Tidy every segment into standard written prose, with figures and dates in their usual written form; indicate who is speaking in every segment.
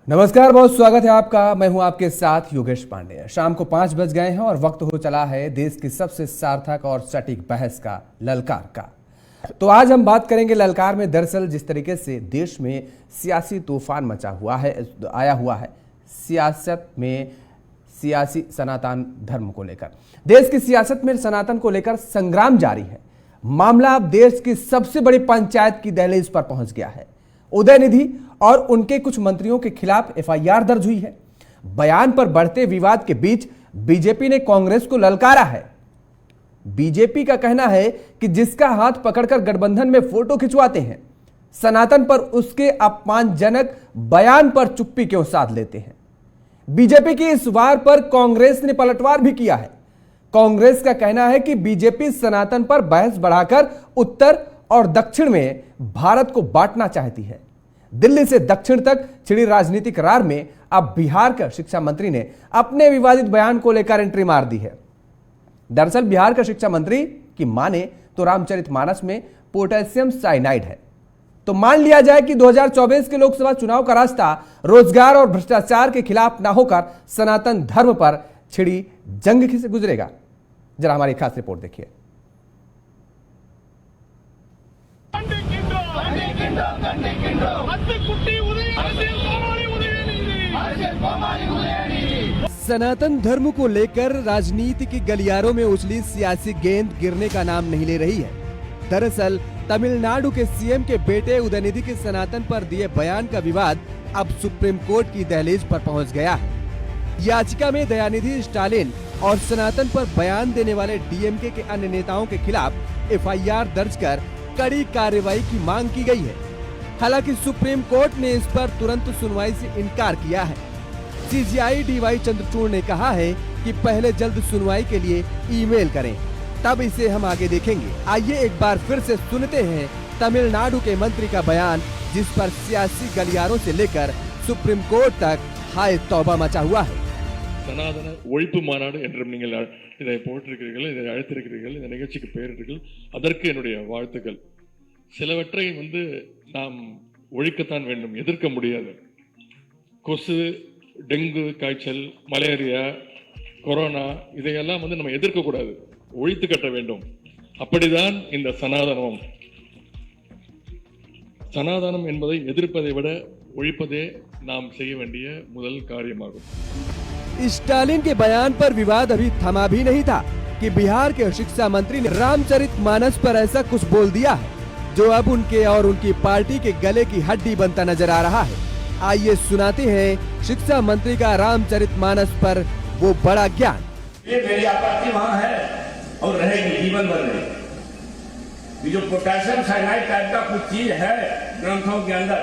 Speaker 1: नमस्कार, बहुत स्वागत है आपका। मैं हूं आपके साथ योगेश पांडे। शाम को 5 बज गए हैं और वक्त हो चला है देश की सबसे सार्थक और सटीक बहस का, ललकार का। तो आज हम बात करेंगे ललकार में। दरअसल जिस तरीके से देश में सियासी तूफान आया हुआ है सियासत में, सियासी सनातन धर्म को लेकर, देश की सियासत में सनातन को लेकर संग्राम जारी है। मामला अब देश की सबसे बड़ी पंचायत की दहलीज पर पहुंच गया है। उदयनिधि और उनके कुछ मंत्रियों के खिलाफ एफआईआर दर्ज हुई है। बयान पर बढ़ते विवाद के बीच बीजेपी ने कांग्रेस को ललकारा है। बीजेपी का कहना है कि जिसका हाथ पकड़कर गठबंधन में फोटो खिंचवाते हैं, सनातन पर उसके अपमानजनक बयान पर चुप्पी क्यों साध लेते हैं। बीजेपी की इस वार पर कांग्रेस ने पलटवार भी किया है। कांग्रेस का कहना है कि बीजेपी सनातन पर बहस बढ़ाकर उत्तर और दक्षिण में भारत को बांटना चाहती है। दिल्ली से दक्षिण तक छिड़ी राजनीतिक रार में अब बिहार के शिक्षा मंत्री ने अपने विवादित बयान को लेकर एंट्री मार दी है। दरअसल बिहार के शिक्षा मंत्री की माने तो रामचरितमानस में पोटेशियम साइनाइड है। तो मान लिया जाए कि 2024 के लोकसभा चुनाव का रास्ता रोजगार और भ्रष्टाचार के खिलाफ ना होकर सनातन धर्म पर छिड़ी जंग से गुजरेगा। जरा हमारी खास रिपोर्ट देखिए। सनातन धर्म को लेकर राजनीति के गलियारों में उछली सियासी गेंद गिरने का नाम नहीं ले रही है। दरअसल तमिलनाडु के सीएम के बेटे उदयनिधि के सनातन पर दिए बयान का विवाद अब सुप्रीम कोर्ट की दहलीज पर पहुंच गया है। याचिका में दयानिधि स्टालिन और सनातन पर बयान देने वाले डीएमके के अन्य नेताओं के खिलाफ एफआईआर दर्ज कर कड़ी कार्रवाई की मांग की गई है। हालांकि सुप्रीम कोर्ट ने इस पर तुरंत सुनवाई से इनकार किया है। सीजेआई डीवाई चंद्रचूड़ ने कहा है कि पहले जल्द सुनवाई के लिए ईमेल करें, तब इसे हम आगे देखेंगे। आइए एक बार फिर से सुनते हैं तमिलनाडु के मंत्री का बयान, जिस पर सियासी गलियारों से लेकर सुप्रीम कोर्ट तक हाय तौबा मचा हुआ है।
Speaker 2: சனாதன ஒழிப்பு மாநாடு என்றும் நீங்கள் இதை போட்டிருக்கிறீர்கள், இதை அழைத்திருக்கிறீர்கள், இந்த நிகழ்ச்சிக்கு பெயரிட்டீர்கள். அதற்கு என்னுடைய வாழ்த்துக்கள். சிலவற்றை நாம் ஒழிக்கத்தான் வேண்டும், எதிர்க்க முடியாது. கொசு, டெங்கு காய்ச்சல், மலேரியா, கொரோனா இதையெல்லாம் நம்ம எதிர்க்க கூடாது, ஒழித்து கட்ட வேண்டும். அப்படிதான் இந்த சனாதனம். சனாதனம் என்பதை எதிர்ப்பதை விட ஒழிப்பதே நாம் செய்ய வேண்டிய முதல் காரியமாகும்।
Speaker 1: स्टालिन के बयान पर विवाद अभी थमा भी नहीं था कि बिहार के शिक्षा मंत्री ने रामचरितमानस पर ऐसा कुछ बोल दिया है जो अब उनके और उनकी पार्टी के गले की हड्डी बनता नजर आ रहा है। आइए सुनाते हैं शिक्षा मंत्री का रामचरितमानस पर वो बड़ा ज्ञान।
Speaker 3: ये मेरी आपत्ति वहाँ है और रहेगी जीवन भर में। जो पोटेशियम साइनाइड टाइप का कुछ चीज है ग्रंथों के अंदर,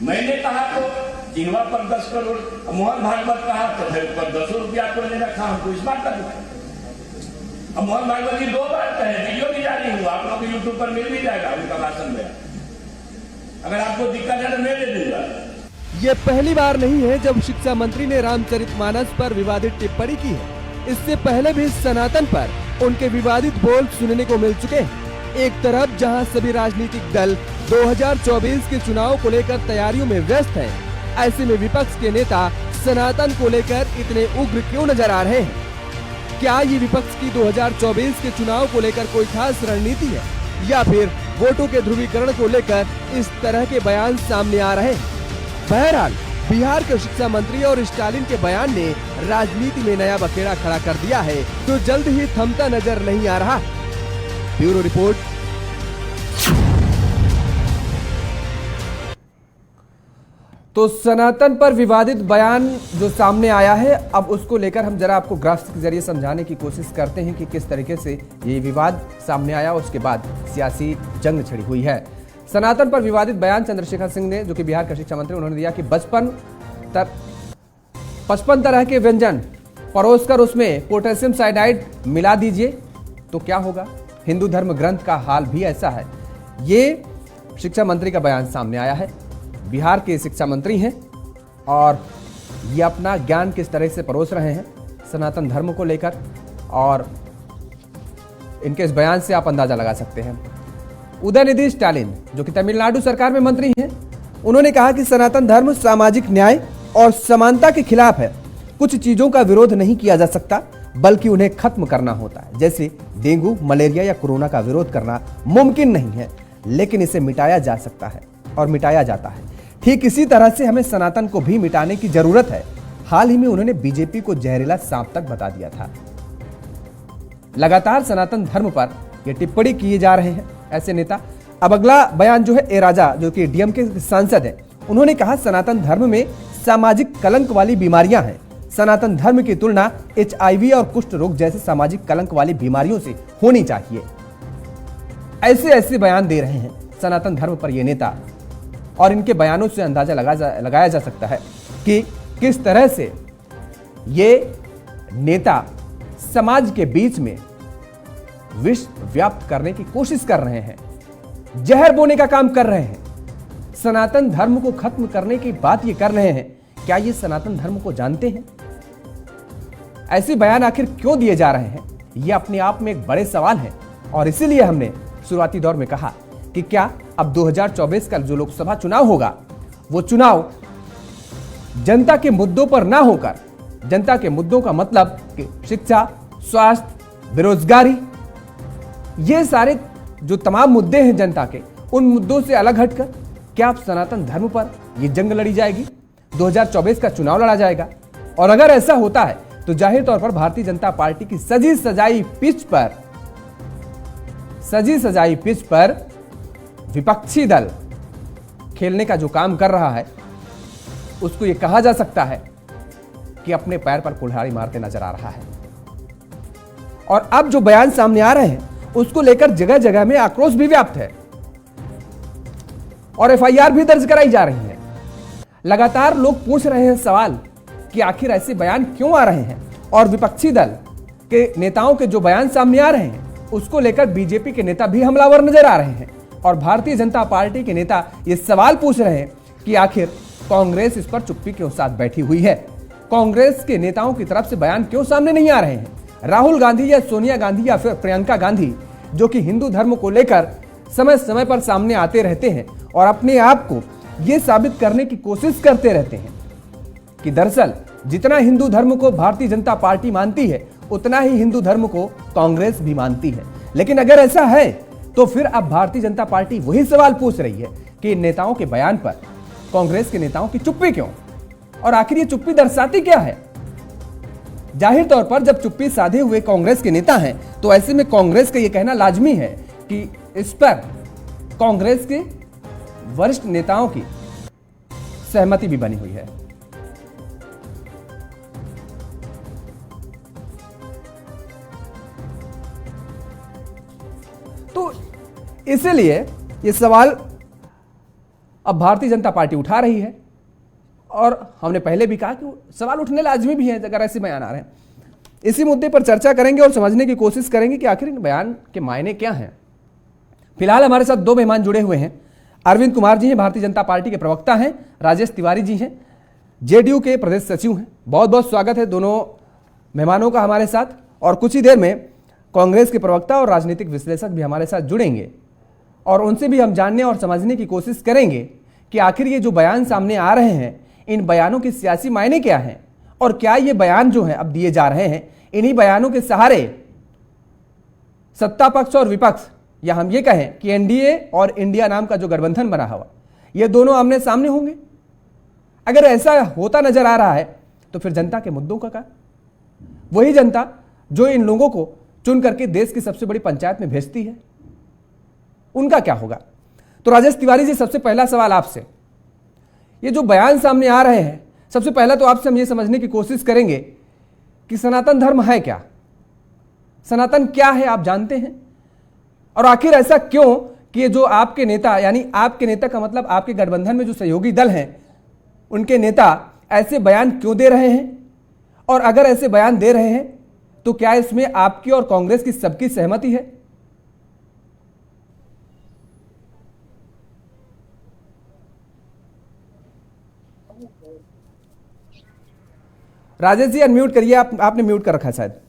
Speaker 3: मैंने कहा तो जिनवा पर 10 करोड़, मोहन भागवत कहा तो फिर पर 10 रुपया को ले रखा, हमको इस बात का अब मोहन भागवत जी 2 बार कहे, वीडियो भी जारी हुआ, आप लोग यूट्यूब पर मिल भी जाएगा उनका भाषण में। अगर आपको दिक्कत है तो मैं दे दूंगा।
Speaker 1: ये पहली बार नहीं है जब शिक्षा मंत्री ने रामचरितमानस पर विवादित टिप्पणी की है। इससे पहले भी सनातन पर उनके विवादित बोल सुनने को मिल चुके हैं। एक तरफ जहां सभी राजनीतिक दल 2024 के चुनाव को लेकर तैयारियों में व्यस्त हैं, ऐसे में विपक्ष के नेता सनातन को लेकर इतने उग्र क्यों नजर आ रहे हैं? क्या ये विपक्ष की 2024 के चुनाव को लेकर कोई खास रणनीति है, या फिर वोटों के ध्रुवीकरण को लेकर इस तरह के बयान सामने आ रहे हैं? बहरहाल बिहार के शिक्षा मंत्री और स्टालिन के बयान ने राजनीति में नया बखेड़ा खड़ा कर दिया है, जो जल्द ही थमता नजर नहीं आ रहा। Bureau report. तो सनातन पर विवादित बयान जो सामने आया है, अब उसको लेकर हम जरा आपको ग्राफ्स के जरिए समझाने की कोशिश करते हैं कि किस तरीके से ये विवाद सामने आया, उसके बाद सियासी जंग छिड़ी हुई है। सनातन पर विवादित बयान चंद्रशेखर सिंह ने, जो कि बिहार के शिक्षा मंत्री, उन्होंने दिया कि 55 तरह के व्यंजन परोसकर उसमें पोटेशियम साइनाइड मिला दीजिए तो क्या होगा। हिंदू धर्म ग्रंथ का हाल भी ऐसा है। ये शिक्षा मंत्री का बयान सामने आया है। बिहार के शिक्षा मंत्री हैं और ये अपना ज्ञान किस तरह से परोस रहे हैं सनातन धर्म को लेकर, और इनके इस बयान से आप अंदाजा लगा सकते हैं। उदयनिधि स्टालिन, जो कि तमिलनाडु सरकार में मंत्री हैं, उन्होंने कहा कि सनातन धर्म सामाजिक न्याय और समानता के खिलाफ है। कुछ चीजों का विरोध नहीं किया जा सकता, बल्कि उन्हें खत्म करना होता है। जैसे डेंगू, मलेरिया या कोरोना का विरोध करना मुमकिन नहीं है, लेकिन इसे मिटाया जा सकता है और मिटाया जाता है। ठीक इसी तरह से हमें सनातन को भी मिटाने की जरूरत है। हाल ही में उन्होंने बीजेपी को जहरीला सांप तक बता दिया था। लगातार सनातन धर्म पर ये टिप्पणी किए जा रहे हैं ऐसे नेता। अब अगला बयान जो है ए राजा, जो कि डीएमके के सांसद हैं, उन्होंने कहा सनातन धर्म में सामाजिक कलंक वाली बीमारियां हैं। सनातन धर्म की तुलना HIV और कुष्ठ रोग जैसे सामाजिक कलंक वाली बीमारियों से होनी चाहिए। ऐसे ऐसे बयान दे रहे हैं सनातन धर्म पर ये नेता, और इनके बयानों से अंदाजा लगाया जा सकता है कि किस तरह से ये नेता समाज के बीच में विष व्याप्त करने की कोशिश कर रहे हैं, जहर बोने का काम कर रहे हैं, सनातन धर्म को खत्म करने की बात ये कर रहे हैं। क्या ये सनातन धर्म को जानते हैं? ऐसे बयान आखिर क्यों दिए जा रहे हैं, ये अपने आप में एक बड़े सवाल है। और इसीलिए हमने शुरुआती दौर में कहा कि क्या अब 2024 का जो लोकसभा चुनाव होगा, वो चुनाव जनता के मुद्दों पर ना होकर, जनता के मुद्दों का मतलब कि शिक्षा, स्वास्थ्य, बेरोजगारी, ये सारे जो तमाम मुद्दे हैं जनता के, उन मुद्दों से अलग हटकर क्या अब सनातन धर्म पर यह जंग लड़ी जाएगी, 2024 का चुनाव लड़ा जाएगा? और अगर ऐसा होता है तो जाहिर तौर पर भारतीय जनता पार्टी की सजी सजाई पिच पर विपक्षी दल खेलने का जो काम कर रहा है, उसको यह कहा जा सकता है कि अपने पैर पर कुल्हाड़ी मारते नजर आ रहा है। और अब जो बयान सामने आ रहे हैं, उसको लेकर जगह जगह में आक्रोश भी व्याप्त है और FIR भी दर्ज कराई जा रही है। लगातार लोग पूछ रहे हैं सवाल कि आखिर ऐसे बयान क्यों आ रहे हैं, और विपक्षी दल के नेताओं के जो बयान सामने आ रहे हैं, उसको लेकर बीजेपी के नेता भी हमलावर नजर आ रहे हैं। और भारतीय जनता पार्टी के नेता ये सवाल पूछ रहे हैं कि आखिर कांग्रेस इस पर चुप्पी क्यों साथ बैठी हुई है, कांग्रेस के नेताओं की तरफ से बयान क्यों सामने नहीं आ रहे हैं। राहुल गांधी या सोनिया गांधी या फिर प्रियंका गांधी, जो कि हिंदू धर्म को लेकर समय समय पर सामने आते रहते हैं और अपने आप को यह साबित करने की कोशिश करते रहते हैं कि दरअसल जितना हिंदू धर्म को भारतीय जनता पार्टी मानती है, उतना ही हिंदू धर्म को कांग्रेस भी मानती है। लेकिन अगर ऐसा है तो फिर अब भारतीय जनता पार्टी वही सवाल पूछ रही है कि इन नेताओं के बयान पर कांग्रेस के नेताओं की चुप्पी क्यों, और आखिर ये चुप्पी दर्शाती क्या है? जाहिर तौर पर जब चुप्पी साधे हुए कांग्रेस के नेता हैं, तो ऐसे में कांग्रेस का यह कहना लाजमी है कि इस पर कांग्रेस के वरिष्ठ नेताओं की सहमति भी बनी हुई है। तो इसलिए यह सवाल अब भारतीय जनता पार्टी उठा रही है, और हमने पहले भी कहा कि सवाल उठने लाजमी भी है अगर ऐसे बयान आ रहे हैं। इसी मुद्दे पर चर्चा करेंगे और समझने की कोशिश करेंगे कि आखिर इन बयान के मायने क्या हैं। फिलहाल हमारे साथ दो मेहमान जुड़े हुए हैं। अरविंद कुमार जी हैं, भारतीय जनता पार्टी के प्रवक्ता हैं। राजेश तिवारी जी हैं, JDU के प्रदेश सचिव हैं। बहुत बहुत स्वागत है दोनों मेहमानों का हमारे साथ। और कुछ ही देर में कांग्रेस के प्रवक्ता और राजनीतिक विश्लेषक भी हमारे साथ जुड़ेंगे, और उनसे भी हम जानने और समझने की कोशिश करेंगे कि आखिर ये जो बयान सामने आ रहे हैं, इन बयानों के सियासी मायने क्या हैं, और क्या ये बयान जो हैं अब दिए जा रहे हैं, इन्हीं बयानों के सहारे सत्ता पक्ष और विपक्ष, या हम ये कहें कि NDA और इंडिया नाम का जो गठबंधन बना हुआ, ये दोनों आमने सामने होंगे? अगर ऐसा होता नजर आ रहा है तो फिर जनता के मुद्दों का क्या? वही जनता जो इन लोगों को चुन करके देश की सबसे बड़ी पंचायत में भेजती है, उनका क्या होगा? तो राजेश तिवारी जी, सबसे पहला सवाल आपसे, ये जो बयान सामने आ रहे हैं, सबसे पहला तो आपसे हम ये समझने की कोशिश करेंगे कि सनातन धर्म है क्या, सनातन क्या है, आप जानते हैं? और आखिर ऐसा क्यों कि ये जो आपके नेता, यानी आपके नेता का मतलब आपके गठबंधन में जो सहयोगी दल हैं, उनके नेता ऐसे बयान क्यों दे रहे हैं? और अगर ऐसे बयान दे रहे हैं तो क्या इसमें आपकी और कांग्रेस की सबकी सहमति है? राजेश जी अनम्यूट करिए, आपने म्यूट कर रखा है शायद।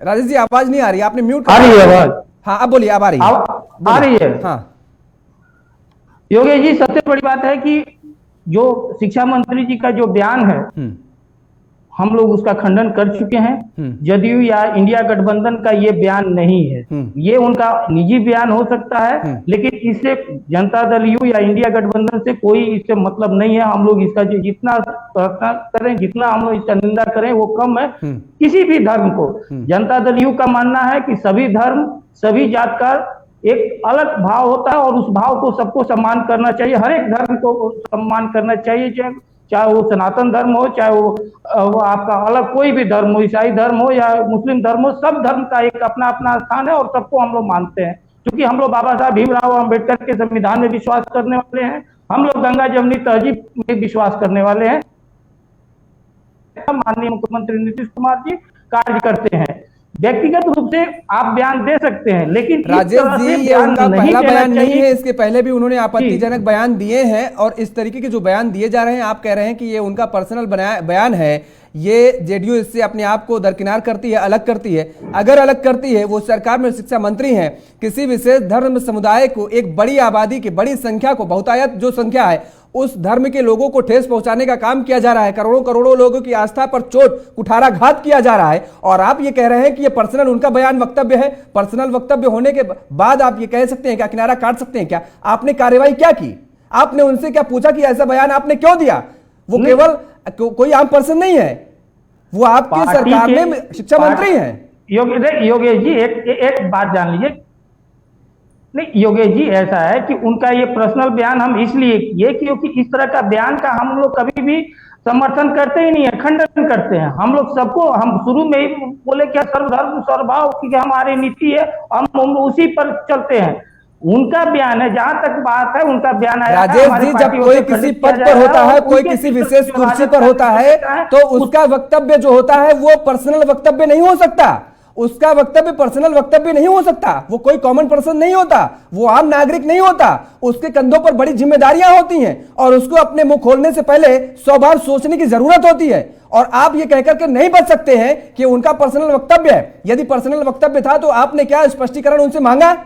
Speaker 1: राजेश जी आवाज नहीं आ रही, आपने म्यूट
Speaker 4: आ रही है आवाज?
Speaker 1: हाँ अब बोलिए, अब आ रही है।
Speaker 4: आ रही है।
Speaker 1: हाँ
Speaker 4: योगेश जी, सबसे बड़ी बात है कि जो शिक्षा मंत्री जी का जो बयान है, हम लोग उसका खंडन कर चुके हैं। जदयू या इंडिया गठबंधन का ये बयान नहीं है, ये उनका निजी बयान हो सकता है, लेकिन इससे जनता दल यू या इंडिया गठबंधन से कोई इससे मतलब नहीं है। हम लोग इसका जो जितना प्रार्थना करें, जितना हम लोग इसका निंदा करें वो कम है। किसी भी धर्म को, जनता दल यू का मानना है कि सभी धर्म, सभी जात का एक अलग भाव होता है और उस भाव को सबको सम्मान करना चाहिए। हर एक धर्म को सम्मान करना चाहिए, चाहे वो सनातन धर्म हो, चाहे वो आपका अलग कोई भी धर्म हो, ईसाई धर्म हो या मुस्लिम धर्म हो, सब धर्म का एक अपना अपना स्थान है और सबको हम लोग मानते हैं। क्योंकि हम लोग बाबा साहब भीमराव अम्बेडकर के संविधान में विश्वास करने वाले हैं, हम लोग गंगा जमुनी तहजीब में विश्वास करने वाले हैं। माननीय मुख्यमंत्री नीतीश कुमार जी कार्य करते हैं। व्यक्तिगत रूप से आप बयान दे सकते हैं, लेकिन
Speaker 1: राजेश जी ये उनका पहला बयान नहीं है, इसके पहले भी उन्होंने आपत्तिजनक बयान दिए हैं और इस तरीके के जो बयान दिए जा रहे हैं, आप कह रहे हैं कि ये उनका पर्सनल बयान है, ये जेडीयू इससे अपने आप को दरकिनार करती है, अलग करती है। अगर अलग करती है, वो सरकार में शिक्षा मंत्री हैं, किसी विशेष धर्म समुदाय को, एक बड़ी आबादी की बड़ी संख्या को, बहुतायत जो संख्या है उस धर्म के लोगों को ठेस पहुंचाने का काम किया जा रहा है, करोड़ों करोड़ों लोगों की आस्था पर चोट कुठाराघात किया जा रहा है, और आप ये कह रहे हैं कि ये पर्सनल उनका बयान वक्तव्य है। पर्सनल वक्तव्य होने के बाद आप ये कह सकते हैं क्या, किनारा काट सकते हैं क्या? आपने कार्रवाई क्या की? आपने उनसे क्या पूछा कि ऐसा बयान आपने क्यों दिया? वो केवल कोई आम पर्सन नहीं है, वो आपकी सरकार में शिक्षा मंत्री हैं।
Speaker 4: योगेश जी एक बात जान लीजिए, नहीं योगेश जी, ऐसा है कि उनका ये पर्सनल बयान हम इसलिए किए क्योंकि इस तरह का बयान का हम लोग कभी भी समर्थन करते ही नहीं है, खंडन करते हैं। हम लोग सबको, हम शुरू में ही बोले क्या सर्वधर्म सर्वभाव की हमारी नीति है, हम उसी पर चलते हैं। उनका बयान है, जहां तक बात है उनका बयान आया।
Speaker 1: राजेश जी, जब कोई किसी पद पर होता है, कोई किसी विशेष कुर्सी पर होता है, तो उसका वक्तव्य जो होता है वो पर्सनल वक्तव्य नहीं हो सकता। उसका वक्तव्य पर्सनल वक्तव्य नहीं हो सकता। वो कोई कॉमन पर्सन नहीं होता, वो आम नागरिक नहीं होता। उसके कंधों पर बड़ी जिम्मेदारियां होती हैं और उसको अपने मुंह खोलने से पहले 100 बार सोचने की जरूरत होती है। और आप ये कहकर के नहीं बच सकते हैं कि उनका पर्सनल वक्तव्य है। यदि पर्सनल वक्तव्य था तो आपने क्या स्पष्टीकरण उनसे मांगा?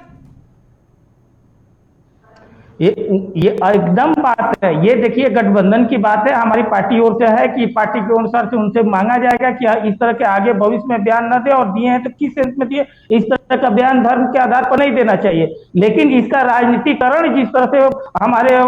Speaker 4: ये एकदम बात है। ये देखिए गठबंधन की बात है, हमारी पार्टी ओर से है कि पार्टी के अनुसार से उनसे मांगा जाएगा कि इस तरह के आगे भविष्य में बयान न दे, और दिए हैं तो किस सेंस में दिए। इस तरह का बयान धर्म के आधार पर नहीं देना चाहिए, लेकिन इसका राजनीतिकरण जिस तरह से हमारे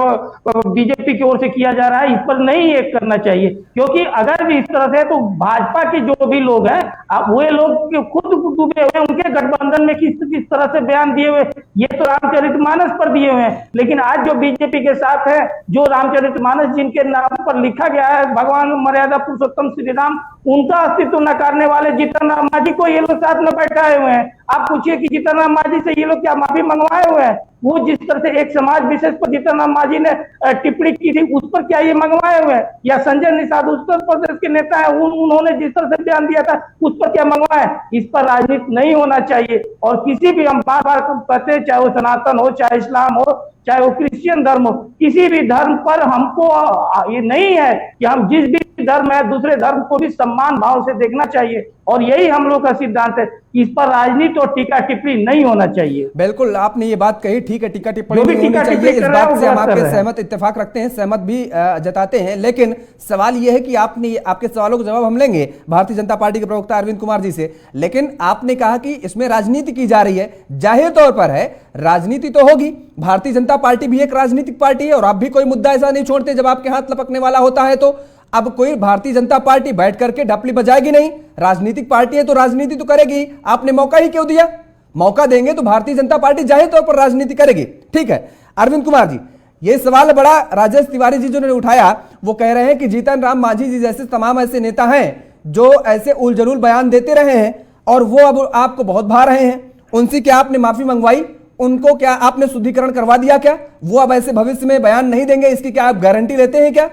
Speaker 4: बीजेपी की ओर से किया जा रहा है, इस पर नहीं ये करना चाहिए। क्योंकि अगर भी इस तरह से, तो भाजपा के जो भी लोग हैं, वे लोग खुद डूबे हुए, उनके गठबंधन में किस तरह से बयान दिए हुए, ये तो रामचरितमानस पर दिए हुए हैं। लेकिन आज जो बीजेपी के साथ है, जो रामचरितमानस जिनके नाम पर लिखा गया है, भगवान मर्यादा पुरुषोत्तम श्री राम, उनका अस्तित्व नकारने वाले जीतन राम मांझी को ये लोग साथ में बैठाए हुए हैं। आप पूछिए कि जीतन राम मांझी से ये लोग क्या माफी मंगवाए हुए हैं? वो जिस तरह से एक समाज विशेष पर जीतन राम मांझी ने टिप्पणी की थी, उस पर क्या ये मंगवाए हुए हैं? या संजय निषाद उत्तर प्रदेश के नेता है, उन्होंने जिस तरह से बयान दिया था, उस पर क्या मंगवाए? इस पर राजनीति नहीं होना चाहिए। और किसी भी, हम बार बार कहते हैं, चाहे वो सनातन हो, चाहे इस्लाम हो, चाहे वो क्रिश्चियन धर्म हो, किसी भी धर्म पर हमको ये नहीं है कि हम जिस भी धर्म है दूसरे धर्म को भी सम्मान भाव से देखना चाहिए। और यही हम लोग का सिद्धांत है, इस पर राजनीति और टीका टिप्पणी नहीं होना चाहिए।
Speaker 1: बिल्कुल आपने ये बात कही, ठीक है, टीका टिप्पणी नहीं होनी चाहिए, इस बात से हम आपके सहमत इत्तेफाक रखते हैं, सहमत भी जताते हैं। लेकिन सवाल यह है कि आपने, आपके सवालों का जवाब हम लेंगे भारतीय जनता पार्टी के प्रवक्ता अरविंद कुमार जी से, लेकिन आपने कहा कि इसमें राजनीति की जा रही है। जाहिर तौर पर है, राजनीति तो होगी, भारतीय जनता पार्टी भी एक राजनीतिक पार्टी है और आप भी कोई मुद्दा ऐसा नहीं छोड़ते जब आपके हाथ लपकने वाला होता है। तो अब कोई भारतीय जनता पार्टी बैठ करके ढपली बजाएगी नहीं, राजनीतिक पार्टी है तो राजनीति तो करेगी। आपने मौका ही क्यों दिया? मौका देंगे तो भारतीय जनता पार्टी जाहिर तौर पर राजनीति करेगी। ठीक है अरविंद कुमार जी, ये सवाल बड़ा राजेश तिवारी जी जो ने उठाया, वो कह रहे हैं कि जीतन राम मांझी जी जैसे तमाम ऐसे नेता हैं जो ऐसे उलझुल बयान देते रहे हैं और वो अब आपको बहुत भा रहे हैं, उनसे क्या आपने माफी मंगवाई? उनको क्या आपने शुद्धिकरण करवा दिया? क्या वो अब ऐसे भविष्य में बयान नहीं देंगे, इसकी क्या आप गारंटी लेते हैं क्या?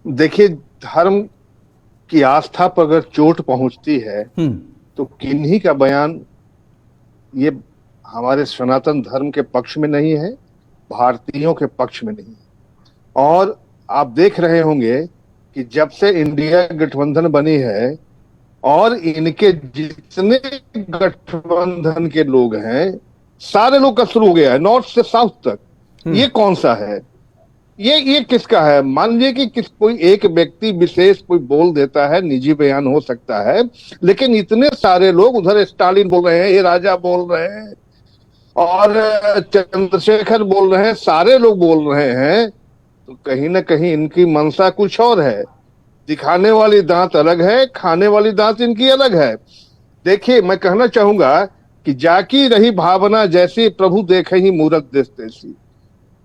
Speaker 5: देखिए, धर्म की आस्था पर अगर चोट पहुंचती है तो किन्हीं का बयान ये हमारे सनातन धर्म के पक्ष में नहीं है, भारतीयों के पक्ष में नहीं है। और आप देख रहे होंगे कि जब से इंडिया गठबंधन बनी है और इनके जितने गठबंधन के लोग हैं सारे लोग का शुरू हो गया है, नॉर्थ से साउथ तक। ये कौन सा है? ये किसका है? मान लीजिए कि कोई एक व्यक्ति विशेष कोई बोल देता है, निजी बयान हो सकता है, लेकिन इतने सारे लोग, उधर स्टालिन बोल रहे हैं, ये राजा बोल रहे हैं और चंद्रशेखर बोल रहे हैं, सारे लोग बोल रहे हैं, तो कहीं ना कहीं इनकी मंशा कुछ और है। दिखाने वाली दांत अलग है, खाने वाली दांत इनकी अलग है। देखिए, मैं कहना चाहूंगा कि जाकी रही भावना जैसी, प्रभु देखे ही मूरत देश तैसी।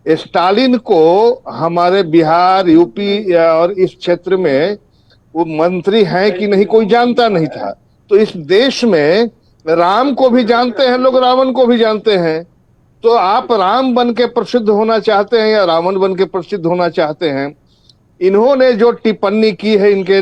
Speaker 5: स्टालिन को हमारे बिहार, यूपी और इस क्षेत्र में वो मंत्री हैं कि नहीं कोई जानता नहीं था। तो इस देश में राम को भी जानते हैं लोग, रावण को भी जानते हैं। तो आप राम बन के प्रसिद्ध होना चाहते हैं या रावण बन के प्रसिद्ध होना चाहते हैं? इन्होंने जो टिप्पणी की है, इनके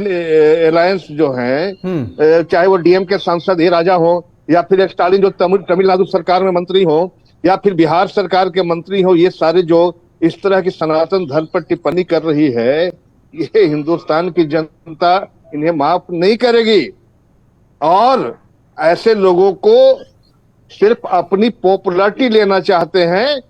Speaker 5: अलायंस जो हैं, चाहे वो डीएम के सांसद हे राजा हो या फिर स्टालिन जो तमिलनाडु सरकार में मंत्री हो या फिर बिहार सरकार के मंत्री हो, ये सारे जो इस तरह की सनातन धर्म पर टिप्पणी कर रही है, ये हिंदुस्तान की जनता इन्हें माफ नहीं करेगी। और ऐसे लोगों को सिर्फ अपनी पॉपुलैरिटी लेना चाहते हैं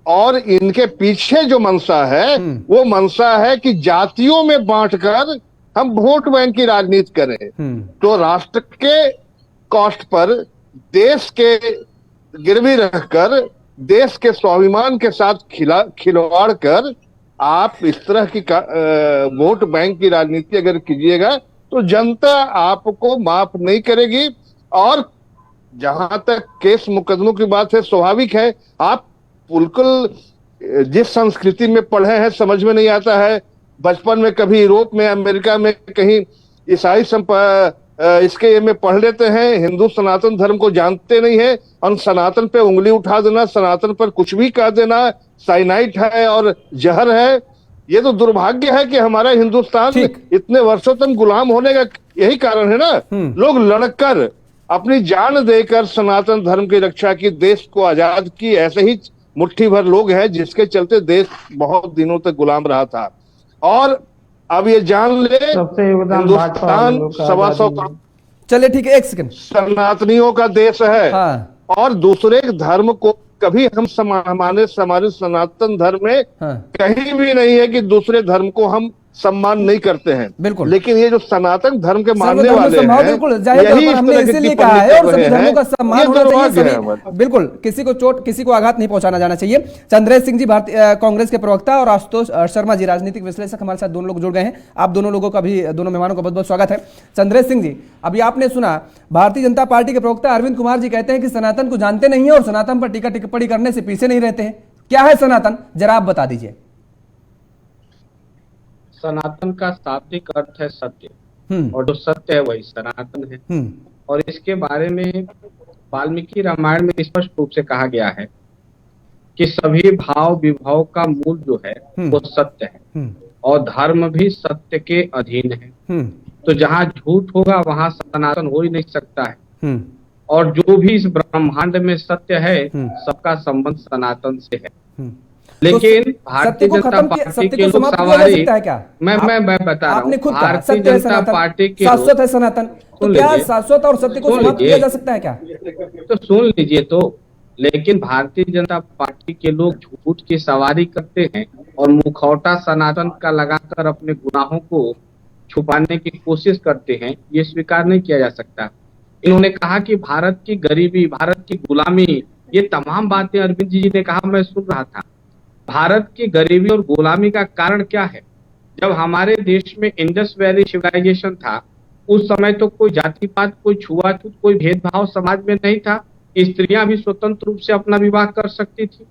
Speaker 5: और इनके पीछे जो मंशा है वो मंशा है कि जातियों में बांटकर हम वोट बैंक की राजनीति करें। तो राष्ट्र के कॉस्ट पर, देश के गिरवी रखकर, देश के स्वाभिमान के साथ खिलवाड़ कर आप इस तरह की वोट बैंक की राजनीति अगर कीजिएगा तो जनता आपको माफ नहीं करेगी। और जहां तक केस मुकदमों की बात है, स्वाभाविक है, आप बिल्कुल जिस संस्कृति में पढ़े हैं समझ में नहीं आता है। बचपन में कभी यूरोप में, अमेरिका में कहीं ईसाई इसके में पढ़ लेते हैं, हिंदू सनातन धर्म को जानते नहीं है और सनातन पे उंगली उठा देना, सनातन पर कुछ भी कह देना, साइनाइट है और जहर है। ये तो दुर्भाग्य है कि हमारा हिंदुस्तान इतने वर्षों तक गुलाम होने का यही कारण है ना। लोग लड़कर अपनी जान देकर सनातन धर्म की रक्षा की, देश को आजाद की। ऐसे ही मुट्ठी भर लोग हैं जिसके चलते देश बहुत दिनों तक गुलाम रहा था। और अब ये जान ले, हिंदुस्तान 125
Speaker 1: चलिए ठीक है, एक सेकंड,
Speaker 5: सनातनियों का देश है।
Speaker 1: हाँ।
Speaker 5: और दूसरे धर्म को कभी हम हमारे सनातन धर्म में कहीं भी नहीं है कि दूसरे धर्म को हम सम्मान नहीं करते हैं।
Speaker 1: बिल्कुल।
Speaker 5: लेकिन ये जो सनातन धर्म के मानने वाले हैं,
Speaker 1: बिल्कुल हमने इसीलिए कहा है, और सभी धर्मों का सम्मान होना चाहिए। बिल्कुल, किसी को चोट, किसी को आघात नहीं पहुंचाना जाना चाहिए। चंद्रेश सिंह जी भारतीय कांग्रेस के प्रवक्ता और आशुतोष शर्मा जी राजनीतिक विश्लेषक हमारे साथ दोनों लोग जुड़ गए हैं। आप दोनों लोगों का भी, दोनों मेहमानों का बहुत बहुत स्वागत है। चंद्रेश सिंह जी, अभी आपने सुना भारतीय जनता पार्टी के प्रवक्ता अरविंद कुमार जी कहते हैं कि सनातन को जानते नहीं है और सनातन पर टीका टिप्पणी करने से पीछे नहीं रहते हैं। क्या है सनातन, जरा आप बता दीजिए।
Speaker 6: सनातन का शाब्दिक अर्थ है सत्य, और जो सत्य है वही सनातन है। और इसके बारे में वाल्मीकि रामायण में स्पष्ट रूप से कहा गया है कि सभी भाव विभाव का मूल जो है वो सत्य है, और धर्म भी सत्य के अधीन है। तो जहाँ झूठ होगा वहाँ सनातन हो ही नहीं सकता है। और जो भी इस ब्रह्मांड में सत्य है, सबका संबंध सनातन से है। लेकिन
Speaker 1: तो
Speaker 6: भारतीय जनता पार्टी के लोग सवारी, मैं बता रहा हूँ, भारतीय जनता पार्टी के
Speaker 1: शाश्वत है सनातन, तो क्या शाश्वत और सत्य को समाप्त किया जा सकता है क्या?
Speaker 6: तो सुन लीजिए तो। लेकिन भारतीय जनता पार्टी के लोग झूठ की सवारी करते हैं और मुखौटा सनातन का लगाकर अपने गुनाहों को छुपाने की कोशिश करते हैं, ये स्वीकार नहीं किया जा सकता। इन्होंने कहा कि भारत की गरीबी, भारत की गुलामी, ये तमाम बातें अरविंद जी ने कहा, मैं सुन रहा था। भारत की गरीबी और गुलामी का कारण क्या है? जब हमारे देश में इंडस वैली सिविलाइजेशन था, उस समय तो कोई जातिपात, कोई छुआछूत, कोई भेदभाव समाज में नहीं था। स्त्रियां भी स्वतंत्र रूप से अपना विवाह कर सकती थी।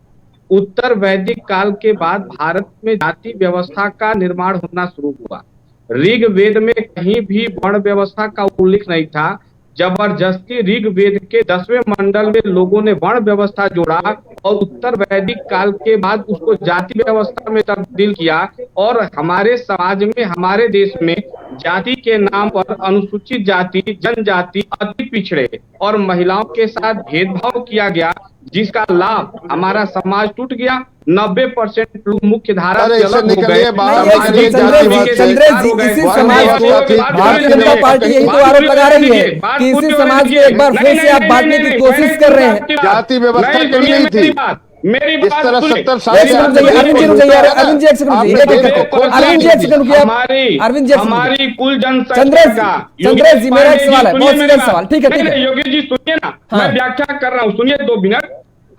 Speaker 6: उत्तर वैदिक काल के बाद भारत में जाति व्यवस्था का निर्माण होना शुरू हुआ। ऋग्वेद में कहीं भी वर्ण व्यवस्था का उल्लेख नहीं था। जबरदस्ती ऋग्वेद के 10वें मंडल में लोगों ने वर्ण व्यवस्था जोड़ा और उत्तर वैदिक काल के बाद उसको जाति व्यवस्था में तब्दील किया। और हमारे समाज में, हमारे देश में जाति के नाम पर अनुसूचित जाति, जनजाति, अति पिछड़े और महिलाओं के साथ भेदभाव किया गया, जिसका लाभ हमारा समाज टूट गया। 90% लोग मुख्य धारा
Speaker 5: अरे
Speaker 6: से
Speaker 5: इससे
Speaker 6: अलग हो
Speaker 5: निकलिए
Speaker 6: गए।
Speaker 5: बाहर,
Speaker 1: नहीं,
Speaker 5: हमारी
Speaker 1: एक
Speaker 5: जातिवाद से-
Speaker 1: चंद्रेश जी, इसी समाज को भारतीय जनता पार्टी यही तो आरोप लगा रही है कि इसी समाज को एक बार फिर से आप बांटने की कोशिश कर रहे हैं।
Speaker 5: जाति व्यवस्था कभी नहीं थी।
Speaker 6: मेरी
Speaker 5: इस
Speaker 6: बात
Speaker 5: तरह
Speaker 6: सुनिए।
Speaker 5: 70 साल
Speaker 1: एक
Speaker 5: से
Speaker 1: सेकंड
Speaker 5: आपने
Speaker 1: रुकिए, अरविंद जी रुकिए, अरविंद जी एक सेकंड रुकिए, एक
Speaker 5: आपने
Speaker 1: एक-
Speaker 5: कोई
Speaker 1: अरविंद जी एक सेकंड रुकिए,
Speaker 6: हमारी
Speaker 1: अरविंद जी एक सेकंड रुकिए।
Speaker 6: हमारी कुल जनसंख्या
Speaker 1: चंद्रेश
Speaker 6: का
Speaker 1: जी, चंद्रेश जी, मेरा एक सवाल है, बहुत सीधा सवाल, ठीक है,
Speaker 6: नहीं,
Speaker 1: ठीक है।
Speaker 6: नहीं, योगी जी सुनिए ना,
Speaker 1: हाँ।
Speaker 6: मैं व्याख्या कर रहा हूँ, सुनिए 2 मिनट।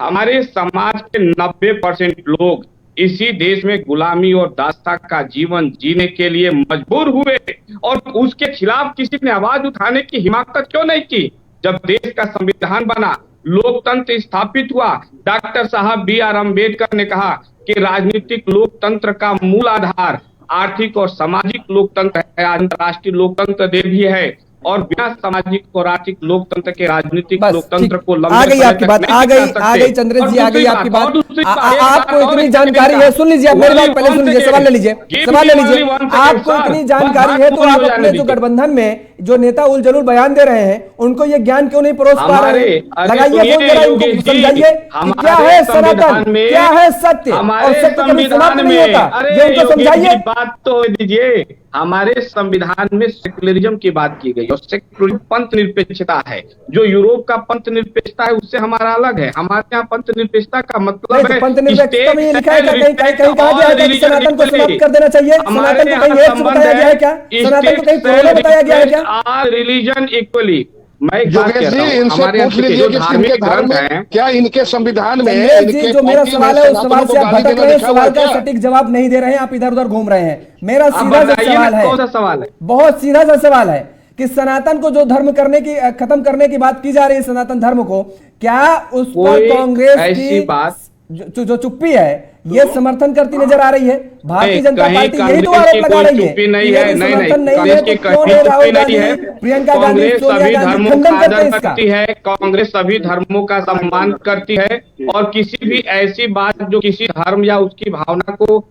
Speaker 6: हमारे समाज के 90% लोग इसी देश में गुलामी और दास्ता का जीवन जीने के लिए मजबूर हुए और उसके खिलाफ किसी ने आवाज उठाने की हिम्मत क्यों नहीं की? जब देश का संविधान बना, लोकतंत्र स्थापित हुआ, डॉक्टर साहब B.R. अम्बेडकर ने कहा कि राजनीतिक लोकतंत्र का मूल आधार आर्थिक और सामाजिक लोकतंत्र है, अंतर्राष्ट्रीय लोकतंत्र भी है, और बिना सामाजिक और आर्थिक लोकतंत्र के राजनीतिक
Speaker 1: बस
Speaker 6: लोकतंत्र
Speaker 1: ठीक।
Speaker 6: को लंबे
Speaker 1: आ गई
Speaker 6: समय
Speaker 1: आपकी
Speaker 6: तक
Speaker 1: बात,
Speaker 6: नहीं
Speaker 1: आ
Speaker 6: टिका
Speaker 1: गई
Speaker 6: सकते।
Speaker 1: चंद्रेश
Speaker 6: और
Speaker 1: जी, आ गई
Speaker 6: दूसरी
Speaker 1: आपकी बात।
Speaker 6: दूसरी बात, एक
Speaker 1: आपको
Speaker 6: बात और
Speaker 1: इतनी
Speaker 6: एक
Speaker 1: जानकारी
Speaker 6: मिनट
Speaker 1: है,
Speaker 6: का।
Speaker 1: सुन लीजिए, आप मेरी बात पहले सुन लीजिए,
Speaker 6: Only
Speaker 1: सवाल ले लीजिए,
Speaker 6: give
Speaker 1: सवाल ले
Speaker 6: me
Speaker 1: लीजिए।
Speaker 6: only one second,
Speaker 1: आपको
Speaker 6: sir।
Speaker 1: इतनी जानकारी है तो
Speaker 6: बात
Speaker 1: आप
Speaker 6: पूरी हो
Speaker 1: अपने
Speaker 6: जाने
Speaker 1: जो
Speaker 6: दीजिए।
Speaker 1: गठबंधन में जो नेता उलझुल बयान दे रहे हैं, उनको ये ज्ञान क्यों नहीं परोस पा रहे हैं?
Speaker 6: अरे
Speaker 1: लगाइए
Speaker 6: सुनिए
Speaker 1: फोन, जरा
Speaker 6: योगेश
Speaker 1: इनको
Speaker 6: जी,
Speaker 1: समझाइए कि क्या
Speaker 6: हमारे
Speaker 1: है
Speaker 6: संविधान
Speaker 1: सनातन,
Speaker 6: में-
Speaker 1: क्या है सत्य, और
Speaker 6: हमारे
Speaker 1: सत्य कभी समाप्त
Speaker 6: संविधान
Speaker 1: नहीं
Speaker 6: में,
Speaker 1: होता,
Speaker 6: अरे
Speaker 1: ये उनको
Speaker 6: योगेश
Speaker 1: समझाइए।
Speaker 6: जी, बात तो दीजिए। हमारे संविधान में सेक्युलरिज्म की बात की गई और सेक्युलरिज्म पंथ निरपेक्षता है। जो यूरोप का पंथ निरपेक्षता है उससे हमारा अलग है। हमारे यहाँ पंथ निरपेक्षता का
Speaker 1: नहीं
Speaker 6: मतलब
Speaker 1: तो
Speaker 6: है
Speaker 1: पंथ निरपेक्षता में ये लिखा है क्या? कहीं कहीं कहीं कहा गया है क्या कि सनातन को समाप्त कर देना चाहिए? सनातन को कहीं एक बताया गया है क्या? सनातन को कहीं कोरोना बताया गया है क्या?
Speaker 6: Religion equally. मैं एक बात
Speaker 5: योगेश
Speaker 6: कहता
Speaker 5: जी,
Speaker 6: हूँ,
Speaker 5: इनसे
Speaker 6: हमारे यहाँ
Speaker 5: पूछ
Speaker 6: के
Speaker 5: लीजिए
Speaker 6: जो
Speaker 5: कि
Speaker 6: धार्मिक
Speaker 5: इनके धर्म
Speaker 6: ग्रंथ
Speaker 5: में
Speaker 6: हैं,
Speaker 5: क्या इनके संविधान में
Speaker 1: चंद्रेश जी,
Speaker 5: इनके
Speaker 1: जो मेरा
Speaker 5: कॉपी में
Speaker 1: सवाल है उस
Speaker 5: सनातनों
Speaker 1: सवाल
Speaker 5: को
Speaker 1: से आप
Speaker 5: गाली
Speaker 1: भटक
Speaker 5: देना
Speaker 1: रहे हैं,
Speaker 5: लिखा हुआ
Speaker 1: सवाल
Speaker 5: है
Speaker 1: का
Speaker 5: क्या?
Speaker 1: सटीक जवाब नहीं दे रहे हैं, आप इधर उधर घूम रहे हैं। मेरा
Speaker 6: आप
Speaker 1: सीधा सा
Speaker 6: बताइए
Speaker 1: सवाल
Speaker 6: ना,
Speaker 1: है,
Speaker 6: कौन सा सवाल है?
Speaker 1: बहुत सीधा सा सवाल है कि सनातन को जो धर्म करने की खत्म करने की बात की जा रही है, सनातन धर्म को, क्या उस पर
Speaker 6: कोई
Speaker 1: कांग्रेस
Speaker 6: ऐसी
Speaker 1: की
Speaker 6: बात
Speaker 1: जो चुप्पी है ये समर्थन करती नजर आ रही है? भारतीय जनता
Speaker 6: कहीं
Speaker 1: पार्टी यही तो
Speaker 6: कांग्रेस
Speaker 1: आरोप
Speaker 6: की
Speaker 1: लगा
Speaker 6: कोई
Speaker 1: रही है
Speaker 6: चुप्पी नहीं
Speaker 1: कि
Speaker 6: है।
Speaker 1: यदि
Speaker 6: नहीं,
Speaker 1: समर्थन नहीं है
Speaker 6: कांग्रेस
Speaker 1: तो
Speaker 6: की
Speaker 1: क्यों
Speaker 6: कहीं
Speaker 1: नहीं राहुल
Speaker 6: चुप्पी
Speaker 1: गांधी,
Speaker 6: नहीं है।
Speaker 1: प्रियंका गांधी,
Speaker 6: कांग्रेस
Speaker 1: सोनिया
Speaker 6: सभी
Speaker 1: गांधी
Speaker 6: धर्मों
Speaker 1: खंडन
Speaker 6: का
Speaker 1: करते हैं
Speaker 6: आदर
Speaker 1: इसका?
Speaker 6: करती है, कांग्रेस सभी धर्मों का सम्मान करती है, और किसी भी ऐसी बात जो किसी धर्म या उसकी भावना को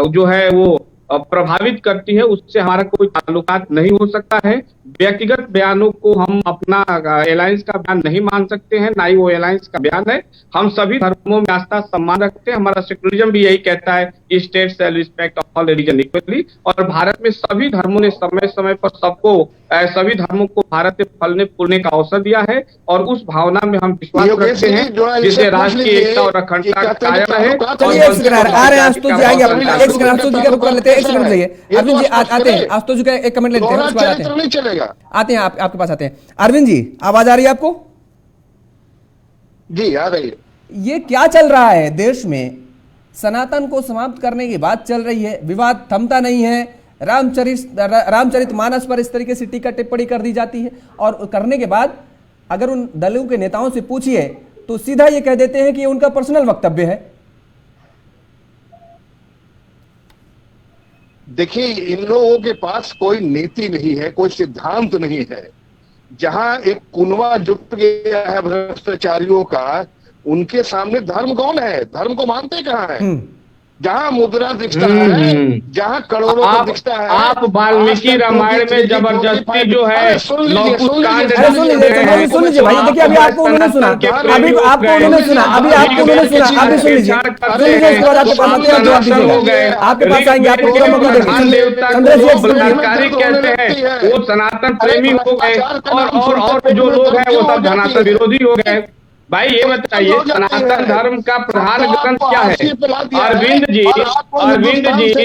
Speaker 6: जो है वो प्रभावित करती है, उससे हमारा कोई ताल्लुकात नहीं हो सकता है। व्यक्तिगत बयानों को हम अपना अलायंस का बयान नहीं मान सकते हैं, ना ही वो अलायंस का बयान है। हम सभी धर्मों में आस्था सम्मान रखते हैं। हमारा सेक्युलरिज्म भी यही कहता है, state shall respect all religion equally. और भारत में सभी धर्मों ने समय समय पर सबको सभी धर्मों को भारत में फलने फूलने का अवसर दिया है, और उस भावना में हम विश्वास रखते हैं जिससे राष्ट्र की एकता और अखंडता कायम रहे।
Speaker 1: चलिए एक सेकंड आ रहे हैं आशुतोष जी, आएंगे एक सेकंड आशुतोष जी का रुक कर लेते हैं, एक सेकंड जाइए अरविंद जी आते हैं, आशुतोष जी का एक कमेंट लेते हैं, उसके बाद आते हैं,
Speaker 5: नहीं चलेगा।
Speaker 1: आते हैं आपके पास आते हैं। अरविंद जी आवाज आ रही है आपको?
Speaker 5: जी आ रही है।
Speaker 1: ये क्या चल रहा है देश में? सनातन को समाप्त करने की बात चल रही है, विवाद थमता नहीं है, रामचरितमानस पर इस तरीके से टीका टिप्पणी कर दी जाती है, और करने के बाद अगर उन दलों के नेताओं से पूछिए तो सीधा ये कह देते हैं कि ये उनका पर्सनल वक्तव्य है।
Speaker 5: देखिए, इन लोगों के पास कोई नीति नहीं है, कोई सिद्धांत नहीं है। जहां एक कुनवा जुट गया है भ्रष्टाचारियों का, उनके सामने धर्म कौन है? धर्म को मानते कहां है? जहां मुद्रा दिखता है, जहां करोड़ों का दिखता है।
Speaker 6: आप वाल्मीकि रामायण में जबरदस्ती जो है लौकुश कांड
Speaker 1: सुन लीजिए भाई, देखिए अभी आपको उन्होंने सुना, अभी आपको उन्होंने सुना, अभी आपको उन्होंने सुना, अभी सुन लीजिए, उसके बाद आपके पास आते हैं, जवाब दीजिएगा, आपके पास आएंगे, आपको पूरा मौका देंगे। चंद्रेश जी
Speaker 6: बलात्कारी कहते हैं, वो सनातन प्रेमी हो गए, और जो लोग हैं वो सब सनातन विरोधी हो गए। भाई ये बताइए, सनातन धर्म का प्रधान ग्रंथ क्या है? अरविंद जी,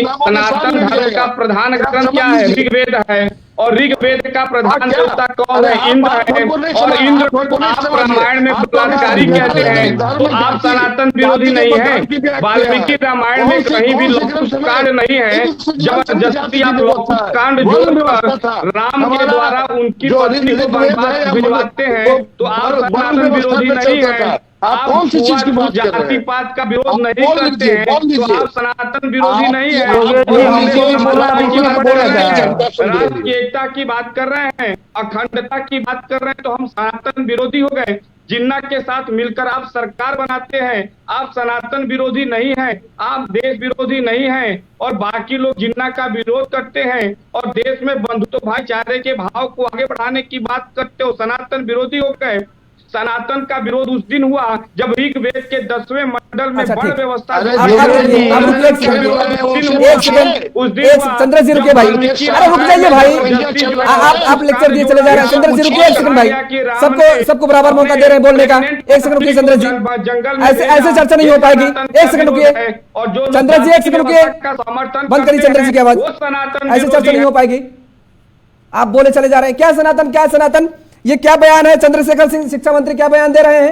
Speaker 6: सनातन धर्म का प्रधान ग्रंथ क्या है? ऋग्वेद है, और ऋग्वेद का प्रधान देवता कौन है? इंद्र है, और इंद्र को आप रामायण में बलात्कारी कहते हैं, तो आप सनातन विरोधी नहीं है। वाल्मीकि रामायण में कहीं भी लौकुश कांड नहीं है। जबरदस्ती आप लौकुश कांड जोड़कर राम के द्वारा उनकी पत्नी को वनवास भिजवाते हैं, तो आप सनातन विरोधी नहीं है। आप कौन सी चीज की बात कर रहे हैं? जाति पात का विरोध नहीं करते हैं, तो आप सनातन विरोधी नहीं है। राष्ट्र की एकता की बात कर रहे हैं, अखंडता की बात कर रहे हैं, तो हम सनातन विरोधी हो गए। जिन्ना के साथ मिलकर आप सरकार बनाते हैं, आप सनातन विरोधी नहीं हैं, आप देश विरोधी नहीं हैं, और बाकी लोग जिन्ना का विरोध करते हैं और देश में बंधुत्व भाईचारे के भाव को आगे बढ़ाने की बात करते हो, सनातन विरोधी हो गए। सनातन का विरोध उस दिन हुआ जब ऋग्वेद के 10वें मंडल में
Speaker 1: अच्छा,
Speaker 6: वर्ण
Speaker 1: ठीक।
Speaker 6: व्यवस्था
Speaker 5: अरे
Speaker 1: आप रुकिए, एक सेकंड,
Speaker 6: उस दिन
Speaker 1: एक चंद्र जी रुकिए भाई, अरे रुक जाइए भाई, आप लेक्चर दिए चले जा रहे हैं। चंद्र जी रुकिए एक सेकंड भाई, सबको बराबर मौका दे रहे हैं बोलने का। एक सेकंड रुकिए चंद्र जी, ऐसे चर्चा नहीं हो पाएगी। एक सेकंड रुकिए चंद्र जी, एक सेकंड रुकिए, बंद करिए चंद्र जी की आवाज, ऐसे चर्चा नहीं हो पाएगी। आप बोले चले जा रहे हैं, क्या सनातन, क्या सनातन, ये क्या बयान है? चंद्रशेखर सिंह शिक्षा मंत्री क्या बयान दे रहे हैं?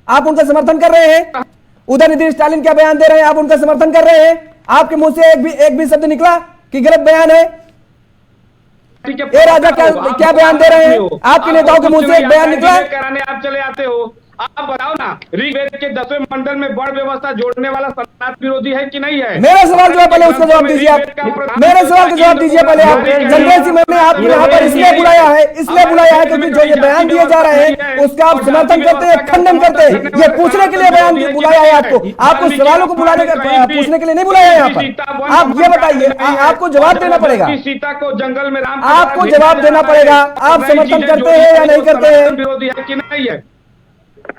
Speaker 1: आप उनका समर्थन कर रहे हैं। उदयनिधि स्टालिन क्या बयान दे रहे हैं? आप उनका समर्थन कर रहे हैं। आपके मुंह से एक भी शब्द निकला कि गलत बयान है? ए राजा क्या बयान दे रहे हैं? आपके नेताओं के मुंह से एक बयान निकला?
Speaker 6: कराने आप चले आते हो, आप बताओ ना, ऋग्वेद के 10वें मंडल में वर्ण व्यवस्था जोड़ने वाला सनातन विरोधी है कि नहीं है?
Speaker 1: मेरा सवाल जो है पहले उसका जवाब दीजिए आप, मेरे सवाल का जवाब दीजिए पहले आप। चंद्र जी, मैंने आपको यहाँ पर इसलिए बुलाया है क्योंकि जो ये बयान दिए जा रहे हैं उसका आप समर्थन करते हैं, खंडन करते हैं। ये पूछने के लिए बयान बुलाया है आपको सवालों को पूछने के लिए नहीं बुलाया है यहाँ पर। आप ये बताइए, आपको जवाब देना पड़ेगा,
Speaker 6: सीता को जंगल में राम
Speaker 1: आपको जवाब देना पड़ेगा। आप समर्थन करते हैं या नहीं करते हैं?
Speaker 6: विरोधी है कि नहीं है?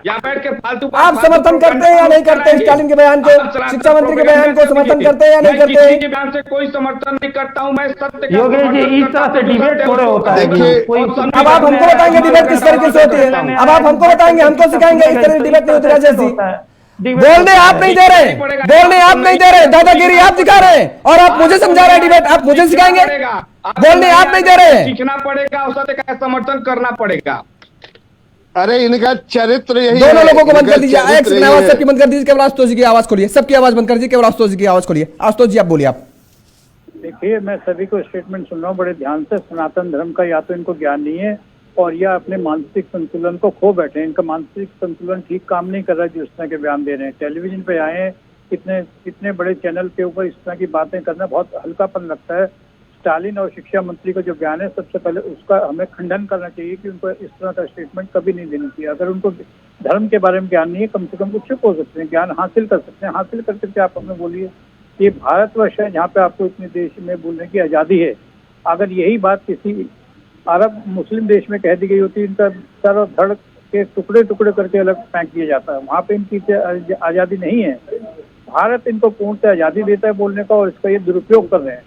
Speaker 6: या बैठ के फालतू
Speaker 1: आप समर्थन करते हैं या नहीं करते हैं स्टालिन के बयान को, शिक्षा मंत्री के बयान को समर्थन करते हैं या नहीं करते हैं?
Speaker 6: के बयान से कोई समर्थन नहीं करता हूं मैं, सत्य का
Speaker 4: योगेश जी, इस तरह से डिबेट थोड़े होता है।
Speaker 1: अब आप हमको बताएंगे डिबेट किस तरीके से होती है? अब आप हमको बताएंगे, हमको सिखाएंगे इस तरह डिबेट नहीं होती राजा जी। बोलने आप नहीं दे रहे, बोलने आप नहीं दे रहे, दादागिरी आप दिखा रहे हैं और आप मुझे समझा रहे हैं डिबेट, आप मुझे सिखाएंगे? बोलने आप नहीं दे रहे हैं।
Speaker 6: सीखना पड़ेगा, सत्य का समर्थन करना पड़ेगा।
Speaker 5: अरे इनका चरित्र यही
Speaker 1: दोनों
Speaker 5: है,
Speaker 1: लोगों को बंद कर दीजिए,
Speaker 5: इनका
Speaker 1: एक
Speaker 5: चरित्र
Speaker 1: सेकंड
Speaker 5: यही
Speaker 1: आवाज
Speaker 5: है।
Speaker 1: सबकी बंद कर दीजिए, केवल आशुतोष जी की आवाज खोलिए, सबकी आवाज बंद कर दीजिए, केवल आशुतोष जी की आवाज खोलिए। आशुतोष जी आप बोलिए। आप
Speaker 7: देखिए, मैं सभी को स्टेटमेंट सुन रहा हूँ बड़े ध्यान से। सनातन धर्म का या तो इनको ज्ञान नहीं है और या अपने मानसिक संतुलन को खो बैठे हैं। इनका मानसिक संतुलन ठीक काम नहीं कर रहा है जो इस तरह के बयान दे रहे हैं। टेलीविजन पे आए हैं, कितने बड़े चैनल के ऊपर इस तरह की बातें करना बहुत हल्कापन लगता है। स्टालिन और शिक्षा मंत्री का जो बयान है, सबसे पहले उसका हमें खंडन करना चाहिए कि उनको इस तरह का स्टेटमेंट कभी नहीं देना चाहिए। अगर उनको धर्म के बारे में ज्ञान नहीं है, कम से कम कुछ चुप हो सकते हैं, ज्ञान हासिल कर सकते हैं। हासिल कर सकते आप हमें बोलिए, ये भारतवर्ष है जहाँ पे आपको इतने देश में बोलने की आज़ादी है। अगर यही बात किसी अरब मुस्लिम देश में कह दी गई होती, इनका सर और धड़ के टुकड़े टुकड़े करके अलग फेंक दिया जाता है। वहाँ पे इनकी आज़ादी नहीं है। भारत इनको पूर्णतः आज़ादी देता है बोलने का और इसका ये दुरुपयोग कर रहे हैं।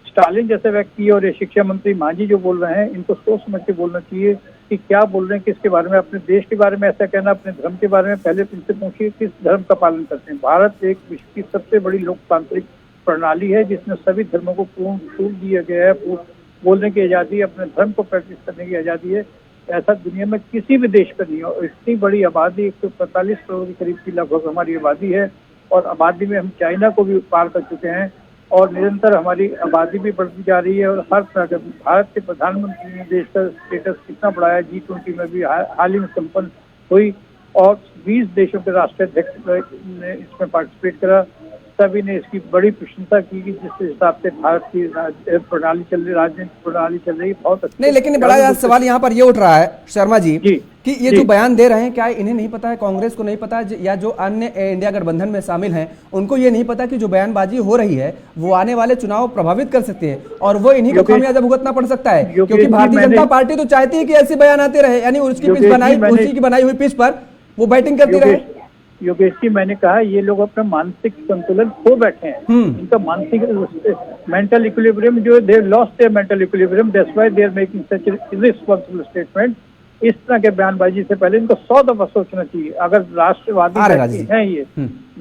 Speaker 7: स्टालिन जैसे व्यक्ति और ये शिक्षा मंत्री मांझी जो बोल रहे हैं, इनको सोच समझ के बोलना चाहिए कि क्या बोल रहे हैं, किसके बारे में। अपने देश के बारे में ऐसा कहना, अपने धर्म के बारे में पहले इनसे पूछिए किस धर्म का पालन करते हैं। भारत एक विश्व की सबसे बड़ी लोकतांत्रिक प्रणाली है जिसमें सभी धर्मों को पूर्ण छूट दिया गया है। बोलने की आज़ादी, अपने धर्म को प्रैक्टिस करने की आज़ादी है। ऐसा दुनिया में किसी भी देश पर नहीं हो। इतनी बड़ी आबादी, 145 करोड़ के करीब की लगभग हमारी आबादी है और आबादी में हम चाइना को भी पार कर चुके हैं और निरंतर हमारी आबादी भी बढ़ती जा रही है। और हर तरह के भारत के प्रधानमंत्री ने देश का स्टेटस कितना बढ़ाया, G20 में भी हाल ही में संपन्न हुई और 20 देशों के राष्ट्राध्यक्ष ने इसमें पार्टिसिपेट करा। सभी ने इसकी बड़ी प्रशंसा की कि जिस हिसाब से भारत की प्रणाली चल रही, राजनीतिक प्रणाली चल रही, बहुत अच्छी।
Speaker 1: नहीं, लेकिन बड़ा सवाल यहाँ पर ये उठ रहा है शर्मा जी कि ये जो बयान दे रहे हैं, क्या इन्हें नहीं पता है, कांग्रेस को नहीं पता है, या जो अन्य इंडिया गठबंधन में शामिल हैं उनको ये नहीं पता कि जो बयानबाजी हो रही है वो आने वाले चुनाव प्रभावित कर सकती है और वो इन्हीं को खामियाजा भुगतना पड़ सकता है? क्योंकि भारतीय जनता पार्टी तो चाहती है कि ऐसे बयान आते रहे, यानी उसकी बनाई हुई पिच पर वो बैटिंग करती रहे।
Speaker 7: योगेश जी, मैंने कहा ये लोग अपना मानसिक संतुलन खो बैठे हैं। इनका मानसिक मेंटल इक्विलिब्रियम जो they lost their mental equilibrium, that's why they are making such irresponsible statement. इस तरह के बयानबाजी से पहले इनको 100 दफा सोचना चाहिए। अगर राष्ट्रवादी हैं ये,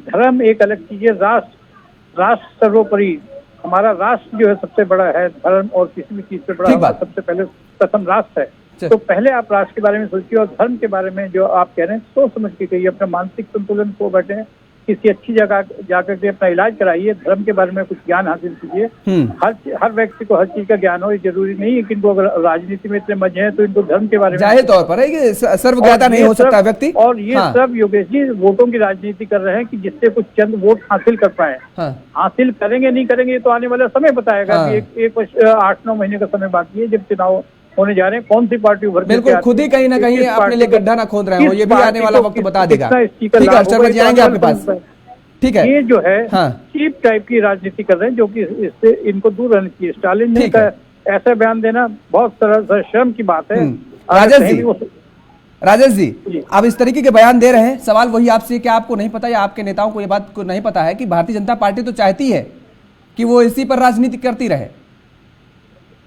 Speaker 7: धर्म एक अलग चीज है, राष्ट्र सर्वोपरि। हमारा राष्ट्र जो है सबसे बड़ा है, धर्म और किसी भी चीज से बड़ा सबसे पहले प्रथम राष्ट्र है। तो पहले आप राष्ट्र के बारे में सोचिए और धर्म के बारे में जो आप कह रहे हैं सोच समझ के कहिए। अपना मानसिक संतुलन को बैठे, किसी अच्छी जगह जाकर के अपना इलाज कराइए, धर्म के बारे में कुछ ज्ञान हासिल कीजिए। हर व्यक्ति को हर चीज का ज्ञान हो, ये जरूरी नहीं है कि इनको अगर राजनीति में इतने मजे हैं तो इनको धर्म के बारे में
Speaker 1: जाहिर तौर पर है कि सर्वज्ञाता नहीं हो सकता व्यक्ति।
Speaker 7: और ये सब योगेश जी वोटों की राजनीति कर रहे हैं कि जिससे कुछ चंद वोट हासिल कर पाए। हासिल करेंगे नहीं करेंगे तो आने वाला समय बताएगा। एक 8-9 महीने का समय बाकी है जब चुनाव होने जा रहे हैं। कौन सी पार्टी उभर
Speaker 1: बिल्कुल खुद ही कहीं ना कहीं अपने लिए गड्ढा ना खोद रहे हो, ये भी आने वाला वक्त बता देगा। ठीक है, शर्मा जी आएंगे आपके पास। ठीक है,
Speaker 7: ये जो है चीप टाइप की राजनीति कर रहे हैं जो कि इससे इनको दूर रहना चाहिए। स्टालिन ने ऐसा बयान देना बहुत सरल शर्म की बात है।
Speaker 1: राजेश जी, राजेश जी, आप इस तरीके के बयान दे रहे हैं, सवाल वही आपसे, क्या आपको नहीं पता या आपके नेताओं को ये बात को नहीं पता है कि भारतीय जनता पार्टी तो चाहती है कि वो इसी पर राजनीति करती रहे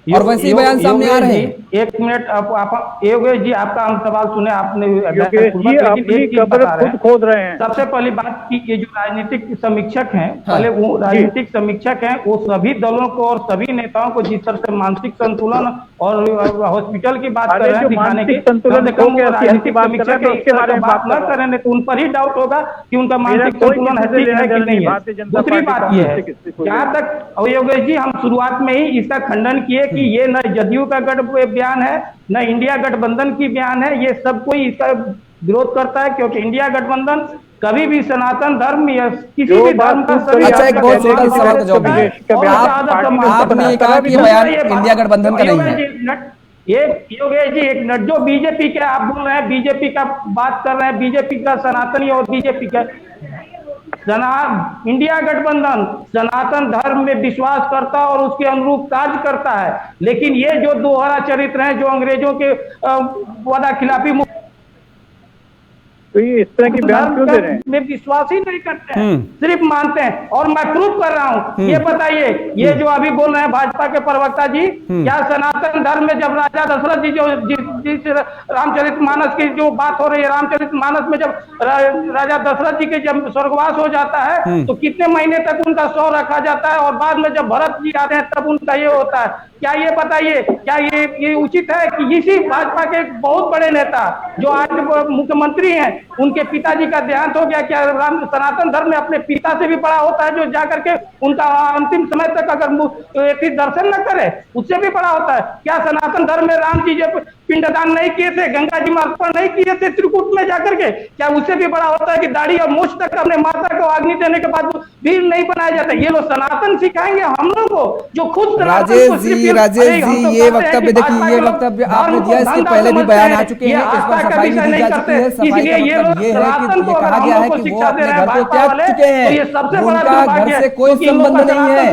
Speaker 1: और वैसे ही बयान सामने आ रहे हैं।
Speaker 4: एक मिनट, आप योगेश जी, आपका हम सवाल सुने आपने,
Speaker 7: योगेश जी अपनी कब्र खुद खोद रहे हैं।
Speaker 4: सबसे पहली बात की ये जो राजनीतिक समीक्षक हैं, पहले वो राजनीतिक समीक्षक हैं, वो सभी दलों को और सभी नेताओं को जिस तरह से मानसिक संतुलन और हॉस्पिटल की बात कर रहे हैं दिखाने की,
Speaker 7: संतुलन
Speaker 4: राजनीतिक समीक्षक उसके बारे में बात न करें तो उन पर ही डाउट होगा कि उनका मानसिक संतुलन है ठीक है कि नहीं है। दूसरी बात यह है, जहाँ तक योगेश जी, हम शुरुआत में ही इसका खंडन किए कि ये न जदयू का गठ बयान है न इंडिया गठबंधन की बयान है, ये सब कोई इसका विरोध करता है, क्योंकि इंडिया गठबंधन कभी भी सनातन धर्म या किसी भी धर्म का
Speaker 1: अच्छा, एक बहुत छोटा सा सवाल का जवाब दीजिए। आपने ये कहा कि ये बयान इंडिया गठबंधन का नहीं है।
Speaker 4: एक योगेश जी, एक मिनट, जो बीजेपी के आप बोल रहे हैं, बीजेपी का बात कर रहे हैं, बीजेपी का सनातनी और बीजेपी का इंडिया गठबंधन सनातन धर्म में विश्वास करता और उसके अनुरूप कार्य करता है, लेकिन ये जो दोहरा चरित्र हैं, जो अंग्रेजों के वादा खिलाफी
Speaker 7: तो ये इस तरह की बयान क्यों दे रहे हैं?
Speaker 4: में विश्वास ही नहीं करते हैं, सिर्फ मानते हैं। और मैं प्रूफ कर रहा हूँ, ये बताइए, ये जो अभी बोल रहे हैं भाजपा के प्रवक्ता जी, क्या सनातन धर्म में जब राजा दशरथ जी जो जिस रामचरितमानस की जो बात हो रही है, रामचरितमानस में जब राजा दशरथ जी के जब स्वर्गवास हो जाता है तो कितने महीने तक उनका शव रखा जाता है और बाद में जब भरत जी आते हैं तब उनका ये होता है? क्या ये बताइए, क्या ये उचित है कि इसी भाजपा के बहुत बड़े नेता जो आज मुख्यमंत्री हैं, उनके पिताजी का देहांत हो गया, क्या सनातन धर्म में अपने पिता से भी बड़ा होता है, जो जाकर के उनका अंतिम समय तक अगर दर्शन न करे उससे भी बड़ा होता है? क्या सनातन धर्म में राम जी जब पिंडदान नहीं किए थे, गंगा जी में अर्पण नहीं किए थे त्रिकूट में जाकर के, क्या उससे भी बड़ा होता है कि दाढ़ी और मूछ तक अपने माता को अग्नि देने के बाद भी नहीं बनाया जाता? ये लोग सनातन सिखाएंगे हम लोग को, जो खुद
Speaker 1: राजेश जी, ये वक्तव्य देखिए, ये वक्तव्य आपने दिया, इसके पहले भी बयान आ चुके हैं, इस पर सफाई भी दी जा चुकी है। सफाई का मतलब ये है कि ये कहा गया है कि वो अपने घर को त्याग चुके हैं, उनका घर से कोई संबंध नहीं है,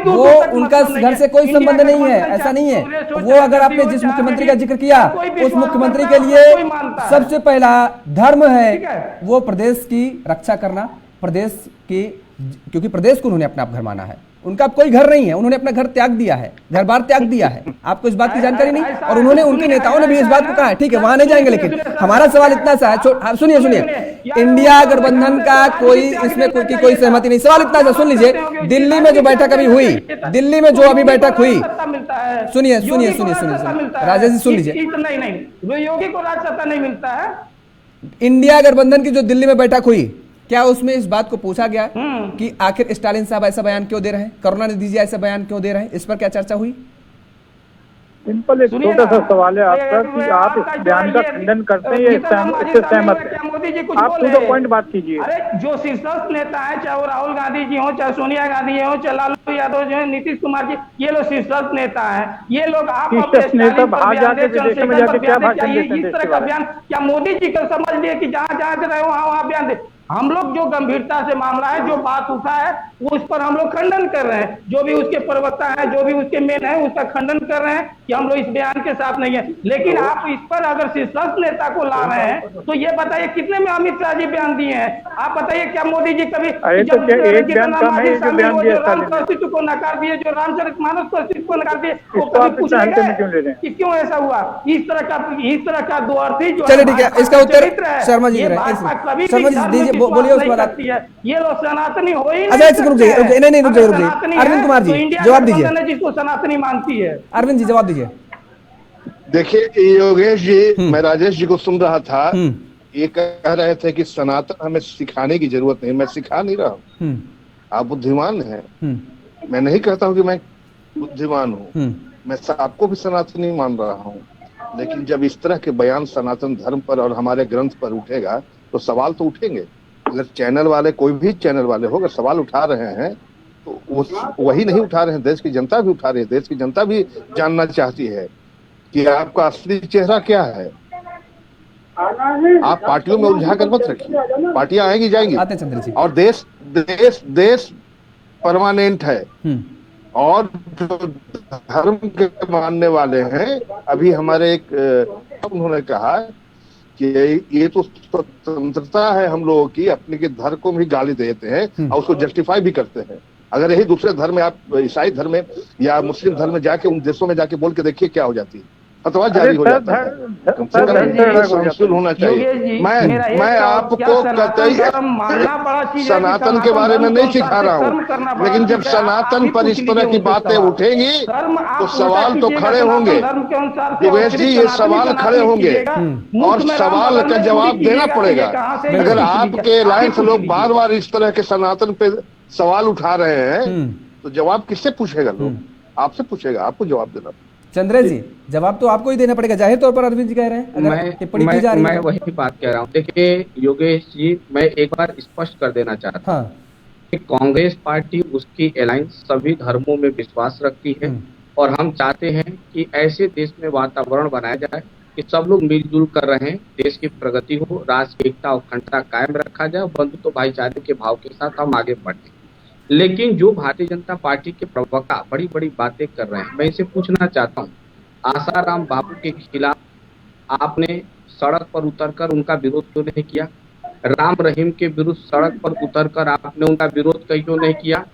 Speaker 1: वो उनका घर से कोई संबंध नहीं है, ऐसा नहीं है। वो अगर आपने जिस मुख्यमंत्री का जिक्र किया, उस मुख्यमंत्री के लिए सबसे पहला धर्म है वो प्रदेश की रक्षा करना, प्रदेश की, क्योंकि प्रदेश को उन्होंने अपना घर माना है, उनका अब कोई घर नहीं है, उन्होंने अपना घर त्याग दिया है, घर बार त्याग दिया है। आपको इस बात की जानकारी नहीं, और उन्होंने, उनके नेताओं ने भी इस बात को कहा है। ठीक है, वहां नहीं जाएंगे, लेकिन हमारा सवाल इतना सा है, सुनिए इंडिया गठबंधन का कोई इसमें कोई सहमति नहीं। सवाल इतना सा सुन लीजिए, दिल्ली में जो बैठक अभी हुई, दिल्ली में जो अभी बैठक हुई, सुनिए राजेश जी, सुन लीजिए,
Speaker 4: योगी को राजसत्ता नहीं मिलता है।
Speaker 1: इंडिया गठबंधन की जो दिल्ली में बैठक हुई, क्या उसमें इस बात को पूछा गया कि आखिर स्टालिन साहब ऐसा बयान क्यों दे रहे हैं, करुणानिधि जी ऐसा बयान क्यों दे रहे हैं? इस पर क्या चर्चा हुई?
Speaker 7: सिंपल एक छोटा सा सवाल है आपका कि आप इस बयान का खंडन करते हैं या इससे सहमत हैं?
Speaker 4: मोदी जी कुछ
Speaker 7: आप टू द पॉइंट बात कीजिए।
Speaker 4: अरे जो शीर्षस्थ नेता है, चाहे वो राहुल गांधी जी हो, चाहे सोनिया गांधी हो, चाहे लालू यादव जो है, नीतीश कुमार जी, ये लोग शीर्षस्थ नेता है। ये लोग आप
Speaker 7: नेता बाहर जाके विदेशों में जाके क्या भाषण देते हैं?
Speaker 4: इस तरह का बयान क्या मोदी जी को समझ लिए कि जहाँ जहाँ रहे वहाँ बयान दे? हम लोग जो गंभीरता से मामला है, जो बात उठा है, वो उस पर हम लोग खंडन कर रहे हैं। जो भी उसके प्रवक्ता हैं, जो भी उसके मेन है, उसका खंडन कर रहे हैं कि हम लोग इस बयान के साथ नहीं है। लेकिन आप इस पर अगर शीर्षस्थ नेता को ला रहे हैं तो ये बताइए कितने में अमित शाह जी बयान दिए हैं? आप बताइए, क्या मोदी जी कभी अस्तित्व को नकार दिए, जो रामचरितमानस को अस्तित्व को नकार दिए, वो कभी पूछे गए कि क्यों ऐसा हुआ? इस तरह का दो अर्थी जो,
Speaker 1: चलिए ठीक है, इसका उत्तर शर्मा जी दीजिए, बोलिए उसके बाद।
Speaker 4: ये लोग सनातनी हो ही
Speaker 1: अच्छा, रुक जाइए, नहीं रुक जाइए, अरविंद कुमार जी जवाब दीजिए,
Speaker 4: जिसको सनातनी मानती है।
Speaker 1: अरविंद जी जवाब दीजिए।
Speaker 5: देखिए योगेश जी, मैं राजेश जी को सुन रहा था, ये कह रहे थे कि सनातन हमें सिखाने की जरूरत नहीं। मैं सिखा नहीं रहा हूँ, आप बुद्धिमान हैं, मैं नहीं कहता हूँ कि मैं बुद्धिमान हूँ, मैं आपको भी सनातनी मान रहा हूँ। लेकिन जब इस तरह के बयान सनातन धर्म पर और हमारे ग्रंथ पर उठेगा तो सवाल तो उठेंगे। अगर चैनल वाले, कोई भी चैनल वाले हो, अगर सवाल उठा रहे हैं तो वही नहीं उठा रहे हैं, देश की जनता भी उठा रही है। देश की जनता भी जानना चाहती है कि आपका असली चेहरा क्या है। आप पार्टियों में उलझा कर मत रखिए, पार्टियां आएंगी जाएंगी, और देश परमानेंट है। और जो धर्म के मानने वाले हैं, अभी हमारे एक उन्होंने कहा कि ये तो स्वतंत्रता है हम लोगों की, अपने के धर्म को भी गाली देते हैं और उसको जस्टिफाई भी करते हैं। अगर यही दूसरे धर्म में, आप ईसाई धर्म में या मुस्लिम धर्म में जाके उन देशों में जाके बोल के देखिए क्या हो जाती है, फतवा जारी हो जाता है। कम से कम संशोधन होना चाहिए। मैं आपको कतई सनातन के बारे में नहीं सिखा रहा हूँ, लेकिन जब सनातन पर इस तरह की बातें उठेंगी तो सवाल तो खड़े होंगे। योगेश जी, ये सवाल खड़े होंगे और सवाल का जवाब देना पड़ेगा। अगर आपके अलायंस लोग बार बार इस तरह के सनातन पे सवाल उठा रहे हैं तो जवाब किससे पूछेगा? लोग आपसे पूछेगा, आपको जवाब देना।
Speaker 1: चंद्रेश जी, जवाब तो आपको ही देना पड़ेगा, जाहिर तौर पर अरविंद जी कह रहे हैं।
Speaker 6: मैं वही बात कह रहा हूँ। देखिए योगेश जी, मैं एक बार स्पष्ट कर देना चाहता हूँ कि कांग्रेस पार्टी, उसकी अलायंस सभी धर्मों में विश्वास रखती है और हम चाहते हैं कि ऐसे देश में वातावरण बनाया जाए कि सब लोग मिलजुल कर रहें, देश की प्रगति हो, राष्ट्र की एकता और अखंडता कायम रखा जाए, बंधुत्व भाईचारे के भाव के साथ हम आगे बढ़े। लेकिन जो भारतीय जनता पार्टी के प्रवक्ता बड़ी बड़ी बातें कर रहे हैं, मैं इसे पूछना चाहता हूँ, आसाराम बापू के खिलाफ आपने सड़क पर उतरकर उनका विरोध क्यों नहीं किया? राम रहीम के विरुद्ध सड़क पर उतरकर आपने उनका विरोध क्यों नहीं किया?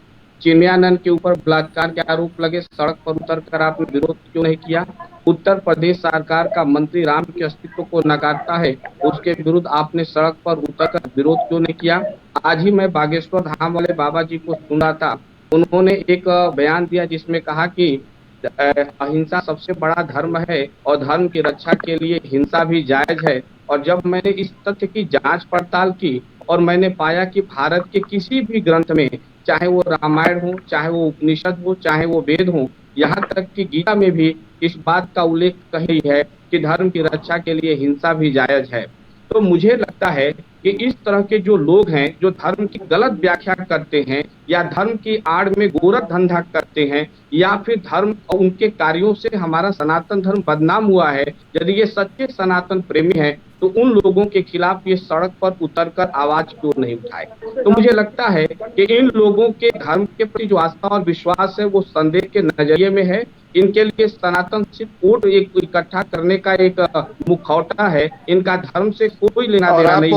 Speaker 6: चिन्मयानंद के ऊपर बलात्कार के आरोप लगे, सड़क पर उतरकर आपने विरोध क्यों नहीं किया? उत्तर प्रदेश सरकार का मंत्री राम के अस्तित्व को नकारता है, उसके विरुद्ध आपने सड़क पर उतरकर विरोध क्यों नहीं किया? आज ही मैं बागेश्वर धाम वाले बाबा जी को सुना था, उन्होंने एक बयान दिया जिसमें कहा कि अहिंसा सबसे बड़ा धर्म है और धर्म की रक्षा के लिए हिंसा भी जायज है। और जब मैंने इस तथ्य की जांच पड़ताल की और मैंने पाया कि भारत के किसी भी ग्रंथ में, चाहे वो रामायण हो, चाहे वो उपनिषद हो, चाहे वो वेद हो, यहाँ तक कि गीता में भी इस बात का उल्लेख कही है कि धर्म की रक्षा के लिए हिंसा भी जायज है। तो मुझे लगता है कि इस तरह के जो लोग हैं, जो धर्म की गलत व्याख्या करते हैं या धर्म की आड़ में गोरख धंधा करते हैं या फिर धर्म और उनके कार्यों से हमारा सनातन धर्म बदनाम हुआ है, यदि ये सच्चे सनातन प्रेमी हैं तो उन लोगों के खिलाफ ये सड़क पर उतरकर आवाज क्यों नहीं उठाए? तो मुझे लगता है कि इन लोगों के धर्म के प्रति जो आस्था और विश्वास है वो संदेह के नजरिए में है। इनके लिए सनातन सिर्फ वोट एक इकट्ठा करने का एक मुखौटा है, इनका धर्म से कोई लेना देना नहीं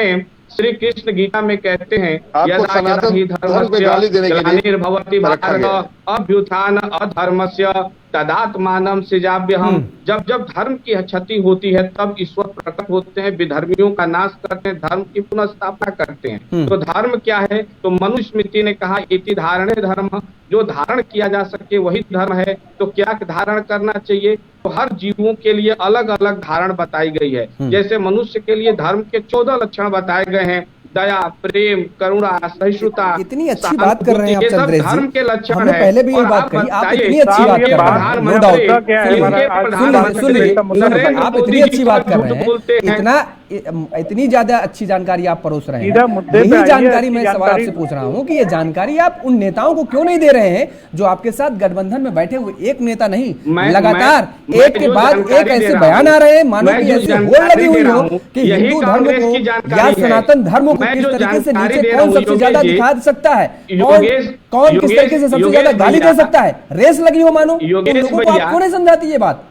Speaker 6: है। श्री कृष्ण गीता में कहते हैं, यदा हि धर्मस्य ग्लानिर्भवति भारत अभ्युत्थान अधर्मस्य तदात्मानं सृजाम्यहम्। जब जब धर्म की क्षति होती है तब ईश्वर प्रकट होते हैं, विधर्मियों का नाश करते हैं, धर्म की पुनः स्थापना करते हैं। तो धर्म क्या है? तो मनुस्मृति ने कहा इति धारणे धर्म, जो धारण किया जा सके वही धर्म है। तो क्या धारण करना चाहिए? तो हर जीवों के लिए अलग अलग धारण बताई गई है। जैसे मनुष्य के लिए धर्म के 14 लक्षण बताए गए हैं, दया, प्रेम, करुणा, सहिष्णुता।
Speaker 1: इतनी अच्छी बात कर रहे हैं आप चंद्रेश जी,
Speaker 6: धर्म के लक्षण
Speaker 1: हमने
Speaker 6: है।
Speaker 1: पहले भी ये बात कही, आप इतनी अच्छी बात कर रहे हैं, नो डाउट। सुन लीजिए, आप इतनी अच्छी बात कर रहे हैं, इतनी ज्यादा अच्छी जानकारी आप परोस रहे हैं, यही जानकारी मैं सवाल आपसे पूछ रहा हूँ कि ये जानकारी आप उन नेताओं को क्यों नहीं दे रहे हैं जो आपके साथ गठबंधन में बैठे हुए? एक नेता नहीं, लगातार एक के बाद एक ऐसे बयान आ रहे हैं, मानो कि ऐसी होड़ लगी हुई हो कि हिंदू धर्म को या सनातन धर्म को किस तरीके से नीचे कौन सबसे ज्यादा दिखा सकता है, कौन किस तरीके से सबसे ज्यादा गाली दे सकता है, रेस लगी हो मानो। लोगों को आप क्यों नहीं समझाती ये बात?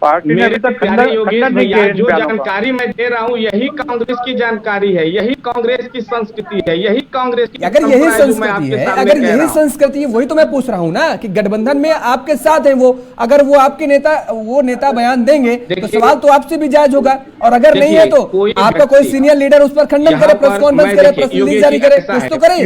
Speaker 7: पार्टी ने अभी तक खंडन नहीं किया।
Speaker 6: जो जानकारी मैं दे रहा हूँ यही कांग्रेस की जानकारी है, यही कांग्रेस की संस्कृति है, यही कांग्रेस की
Speaker 1: अगर यही संस्कृति है, अगर यही संस्कृति है, वही तो मैं पूछ रहा हूँ ना कि गठबंधन में आपके साथ है वो, अगर वो आपके नेता बयान देंगे तो सवाल तो आपसे भी जायज होगा, और अगर नहीं है तो आपका कोई सीनियर लीडर उस पर खंडन करे, प्रेस कॉन्फ्रेंस करे, प्रेस रिलीज जारी करे, कुछ तो करे।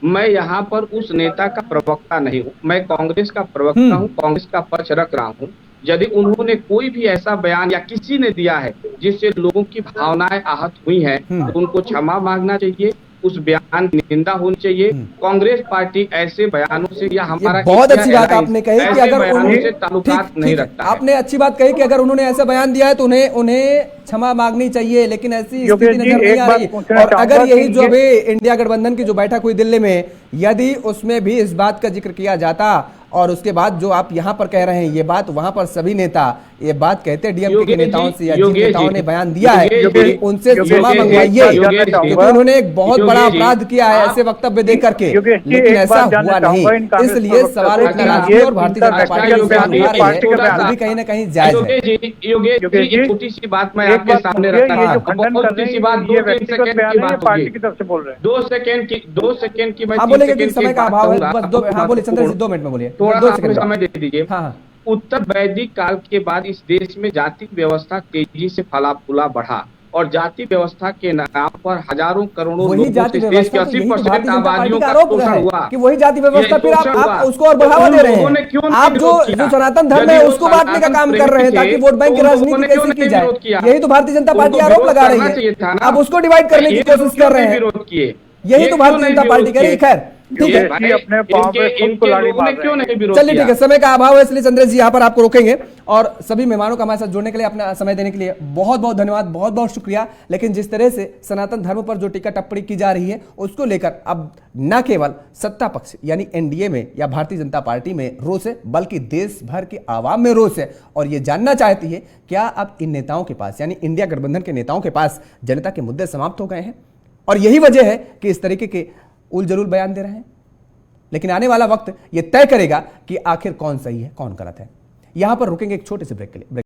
Speaker 6: मैं यहाँ पर उस नेता का प्रवक्ता नहीं हूँ, मैं कांग्रेस का प्रवक्ता हूँ, कांग्रेस का पक्ष रख रहा हूँ। यदि उन्होंने कोई भी ऐसा बयान या किसी ने दिया है जिससे लोगों की भावनाएं आहत हुई हैं, तो उनको क्षमा मांगना चाहिए, उस बयान की निंदा होनी चाहिए। कांग्रेस पार्टी ऐसे बयानों से या हमारा
Speaker 1: बहुत अच्छी बात आपने कही कि अगर
Speaker 6: उन्होंने ताल्लुकात नहीं रखता।
Speaker 1: आपने अच्छी बात कही कि अगर उन्होंने ऐसा बयान दिया है तो उन्हें क्षमा मांगनी चाहिए, लेकिन ऐसी स्थिति नजर नहीं आ रही। और अगर यही जो अभी इंडिया गठबंधन की जो बैठक हुई दिल्ली में, यदि उसमें भी इस बात का जिक्र किया जाता और उसके बाद जो आप यहाँ पर कह रहे हैं ये बात, वहां पर सभी नेता ये बात कहते डीएमके के
Speaker 6: योगेश
Speaker 1: नेताओं
Speaker 6: जी,
Speaker 1: से या जिन
Speaker 6: योगेश
Speaker 1: नेताओं
Speaker 6: जी,
Speaker 1: ने बयान दिया है
Speaker 6: योगेश जी,
Speaker 1: कि उनसे
Speaker 7: योगेश
Speaker 1: क्षमा
Speaker 7: जी,
Speaker 1: मंगवाइए,
Speaker 6: योगेश जी,
Speaker 1: क्योंकि उन्होंने एक बहुत बड़ा
Speaker 6: योगेश जी,
Speaker 1: अपराध किया है ऐसे वक्तव्य दे करके,
Speaker 7: योगेश जी,
Speaker 1: लेकिन
Speaker 7: एक
Speaker 1: ऐसा
Speaker 7: बात जानना
Speaker 1: हुआ नहीं।
Speaker 7: चाहूंगा इन कांग्रेस
Speaker 1: इसलिए
Speaker 7: प्रवक्ता
Speaker 1: सवाल
Speaker 7: से
Speaker 1: उठना
Speaker 7: कि
Speaker 1: राजनीति
Speaker 7: ये
Speaker 1: और भारतीय
Speaker 7: उनका
Speaker 1: जनता पार्टी
Speaker 7: व्यक्तिगत
Speaker 1: का
Speaker 7: बयान है, पार्टी का
Speaker 1: वो
Speaker 7: बयान
Speaker 1: भी
Speaker 7: है।
Speaker 1: कहीं ना कहीं जायज है।
Speaker 6: योगेश
Speaker 7: योगेश
Speaker 6: जी,
Speaker 7: जी,
Speaker 6: एक छोटी सी बात मैं
Speaker 7: एक
Speaker 6: आपके
Speaker 7: बात
Speaker 6: सामने
Speaker 7: सुनिए,
Speaker 6: रखता
Speaker 7: ये जो
Speaker 6: हूं।
Speaker 7: खंडन
Speaker 6: बहुत
Speaker 7: कर रहे
Speaker 6: छोटी सी
Speaker 7: हैं
Speaker 6: बात,
Speaker 7: ये
Speaker 6: 2-3
Speaker 7: व्यक्तिगत
Speaker 6: सेकंड
Speaker 7: बयान
Speaker 6: की
Speaker 7: है, ये
Speaker 6: बात
Speaker 7: पार्टी
Speaker 6: होगी।
Speaker 7: की तरफ से बोल रहे हैं।
Speaker 6: 2 सेकंड की मैं
Speaker 1: हाँ
Speaker 6: 3
Speaker 1: बोलेंगे,
Speaker 6: सेकंड
Speaker 1: क्योंकि
Speaker 6: की
Speaker 1: समय का
Speaker 6: बात
Speaker 1: अभाव है,
Speaker 6: कहूंगा।
Speaker 1: बस 2, हाँ बोलिए चंद्र जी, 2 मिनट में बोलिए,
Speaker 6: थोड़ा
Speaker 1: 2
Speaker 6: सा
Speaker 1: सेकंड
Speaker 6: समय दे दीजिए।
Speaker 1: हाँ।
Speaker 6: उत्तर वैदिक काल के बाद इस देश में जाति व्यवस्था तेजी से फला फूला बढ़ा और जाति व्यवस्था के नाम पर हजारों करोड़ों
Speaker 1: वही
Speaker 6: लोगों
Speaker 1: जाति
Speaker 6: से इस देश के
Speaker 1: व्यवस्था, तो यही तो
Speaker 6: 80%
Speaker 1: भारतीय जनता पार्टी
Speaker 6: आबादियों
Speaker 1: का
Speaker 6: का
Speaker 1: आरोप
Speaker 6: शोषण
Speaker 1: है
Speaker 6: हुआ
Speaker 1: कि वही जाति व्यवस्था
Speaker 6: ये
Speaker 1: फिर
Speaker 6: शोषण हुआ।
Speaker 1: आप उसको और
Speaker 6: तो
Speaker 1: बढ़ावा
Speaker 6: उन
Speaker 1: दे रहे
Speaker 6: लोगों ने
Speaker 1: हैं।
Speaker 6: क्यों नहीं
Speaker 1: आप जो
Speaker 6: विरोध किया?
Speaker 1: सनातन धर्म
Speaker 6: यदि
Speaker 1: है
Speaker 6: वो
Speaker 1: उसको बांटने का
Speaker 6: सनातन
Speaker 1: काम
Speaker 6: प्रेमी
Speaker 1: कर रहे हैं
Speaker 6: थे,
Speaker 1: ताकि वोट बैंक की
Speaker 6: तो उन लोगों
Speaker 1: राजनीति
Speaker 6: ने
Speaker 1: कैसे
Speaker 6: क्यों
Speaker 1: की
Speaker 6: नहीं
Speaker 1: जाए,
Speaker 6: विरोध किया?
Speaker 1: यही तो भारतीय जनता
Speaker 6: उनको
Speaker 1: पार्टी आरोप
Speaker 6: विरोध
Speaker 1: लगा
Speaker 6: करना
Speaker 1: रही
Speaker 6: चाहिए था
Speaker 1: है।
Speaker 6: ना।
Speaker 1: आप उसको डिवाइड करने की
Speaker 6: ये
Speaker 1: कोशिश
Speaker 6: लोग क्यों
Speaker 1: कर रहे
Speaker 6: नहीं
Speaker 1: हैं,
Speaker 6: विरोध किए?
Speaker 1: यही
Speaker 6: ये
Speaker 1: तो
Speaker 6: क्यों
Speaker 1: भारतीय
Speaker 6: नहीं
Speaker 1: जनता पार्टी
Speaker 6: विरोध
Speaker 1: कह रही।
Speaker 6: किए?
Speaker 1: खैर ठीक है,
Speaker 7: योगेश जी अपने पाँव पे खुद को लाड़ी
Speaker 6: लोगों
Speaker 7: मार
Speaker 6: ने
Speaker 7: रहे
Speaker 6: क्यों
Speaker 7: हैं।
Speaker 6: नहीं विरोध
Speaker 1: चलिए
Speaker 6: किया?
Speaker 1: ठीक है, समय का अभाव है इसलिए चंद्र जी यहाँ पर आपको रोकेंगे, और सभी मेहमानों का हमारे साथ जुड़ने के लिए, अपना समय देने के लिए बहुत बहुत धन्यवाद, बहुत बहुत शुक्रिया। लेकिन जिस तरह से सनातन धर्म पर जो टीका टिप्पणी की जा रही है उसको लेकर अब न केवल सत्ता पक्ष यानी एनडीए में या भारतीय जनता पार्टी में रोष है, बल्कि देश भर की आवाम में रोष है, और ये जानना चाहती है क्या अब इन नेताओं के पास यानी इंडिया गठबंधन के नेताओं के पास जनता के मुद्दे समाप्त हो गए हैं, और यही वजह है कि इस तरीके के उलझुल बयान दे रहे हैं। लेकिन आने वाला वक्त यह तय करेगा कि आखिर कौन सही है कौन गलत है। यहां पर रुकेंगे एक छोटे से ब्रेक के लिए।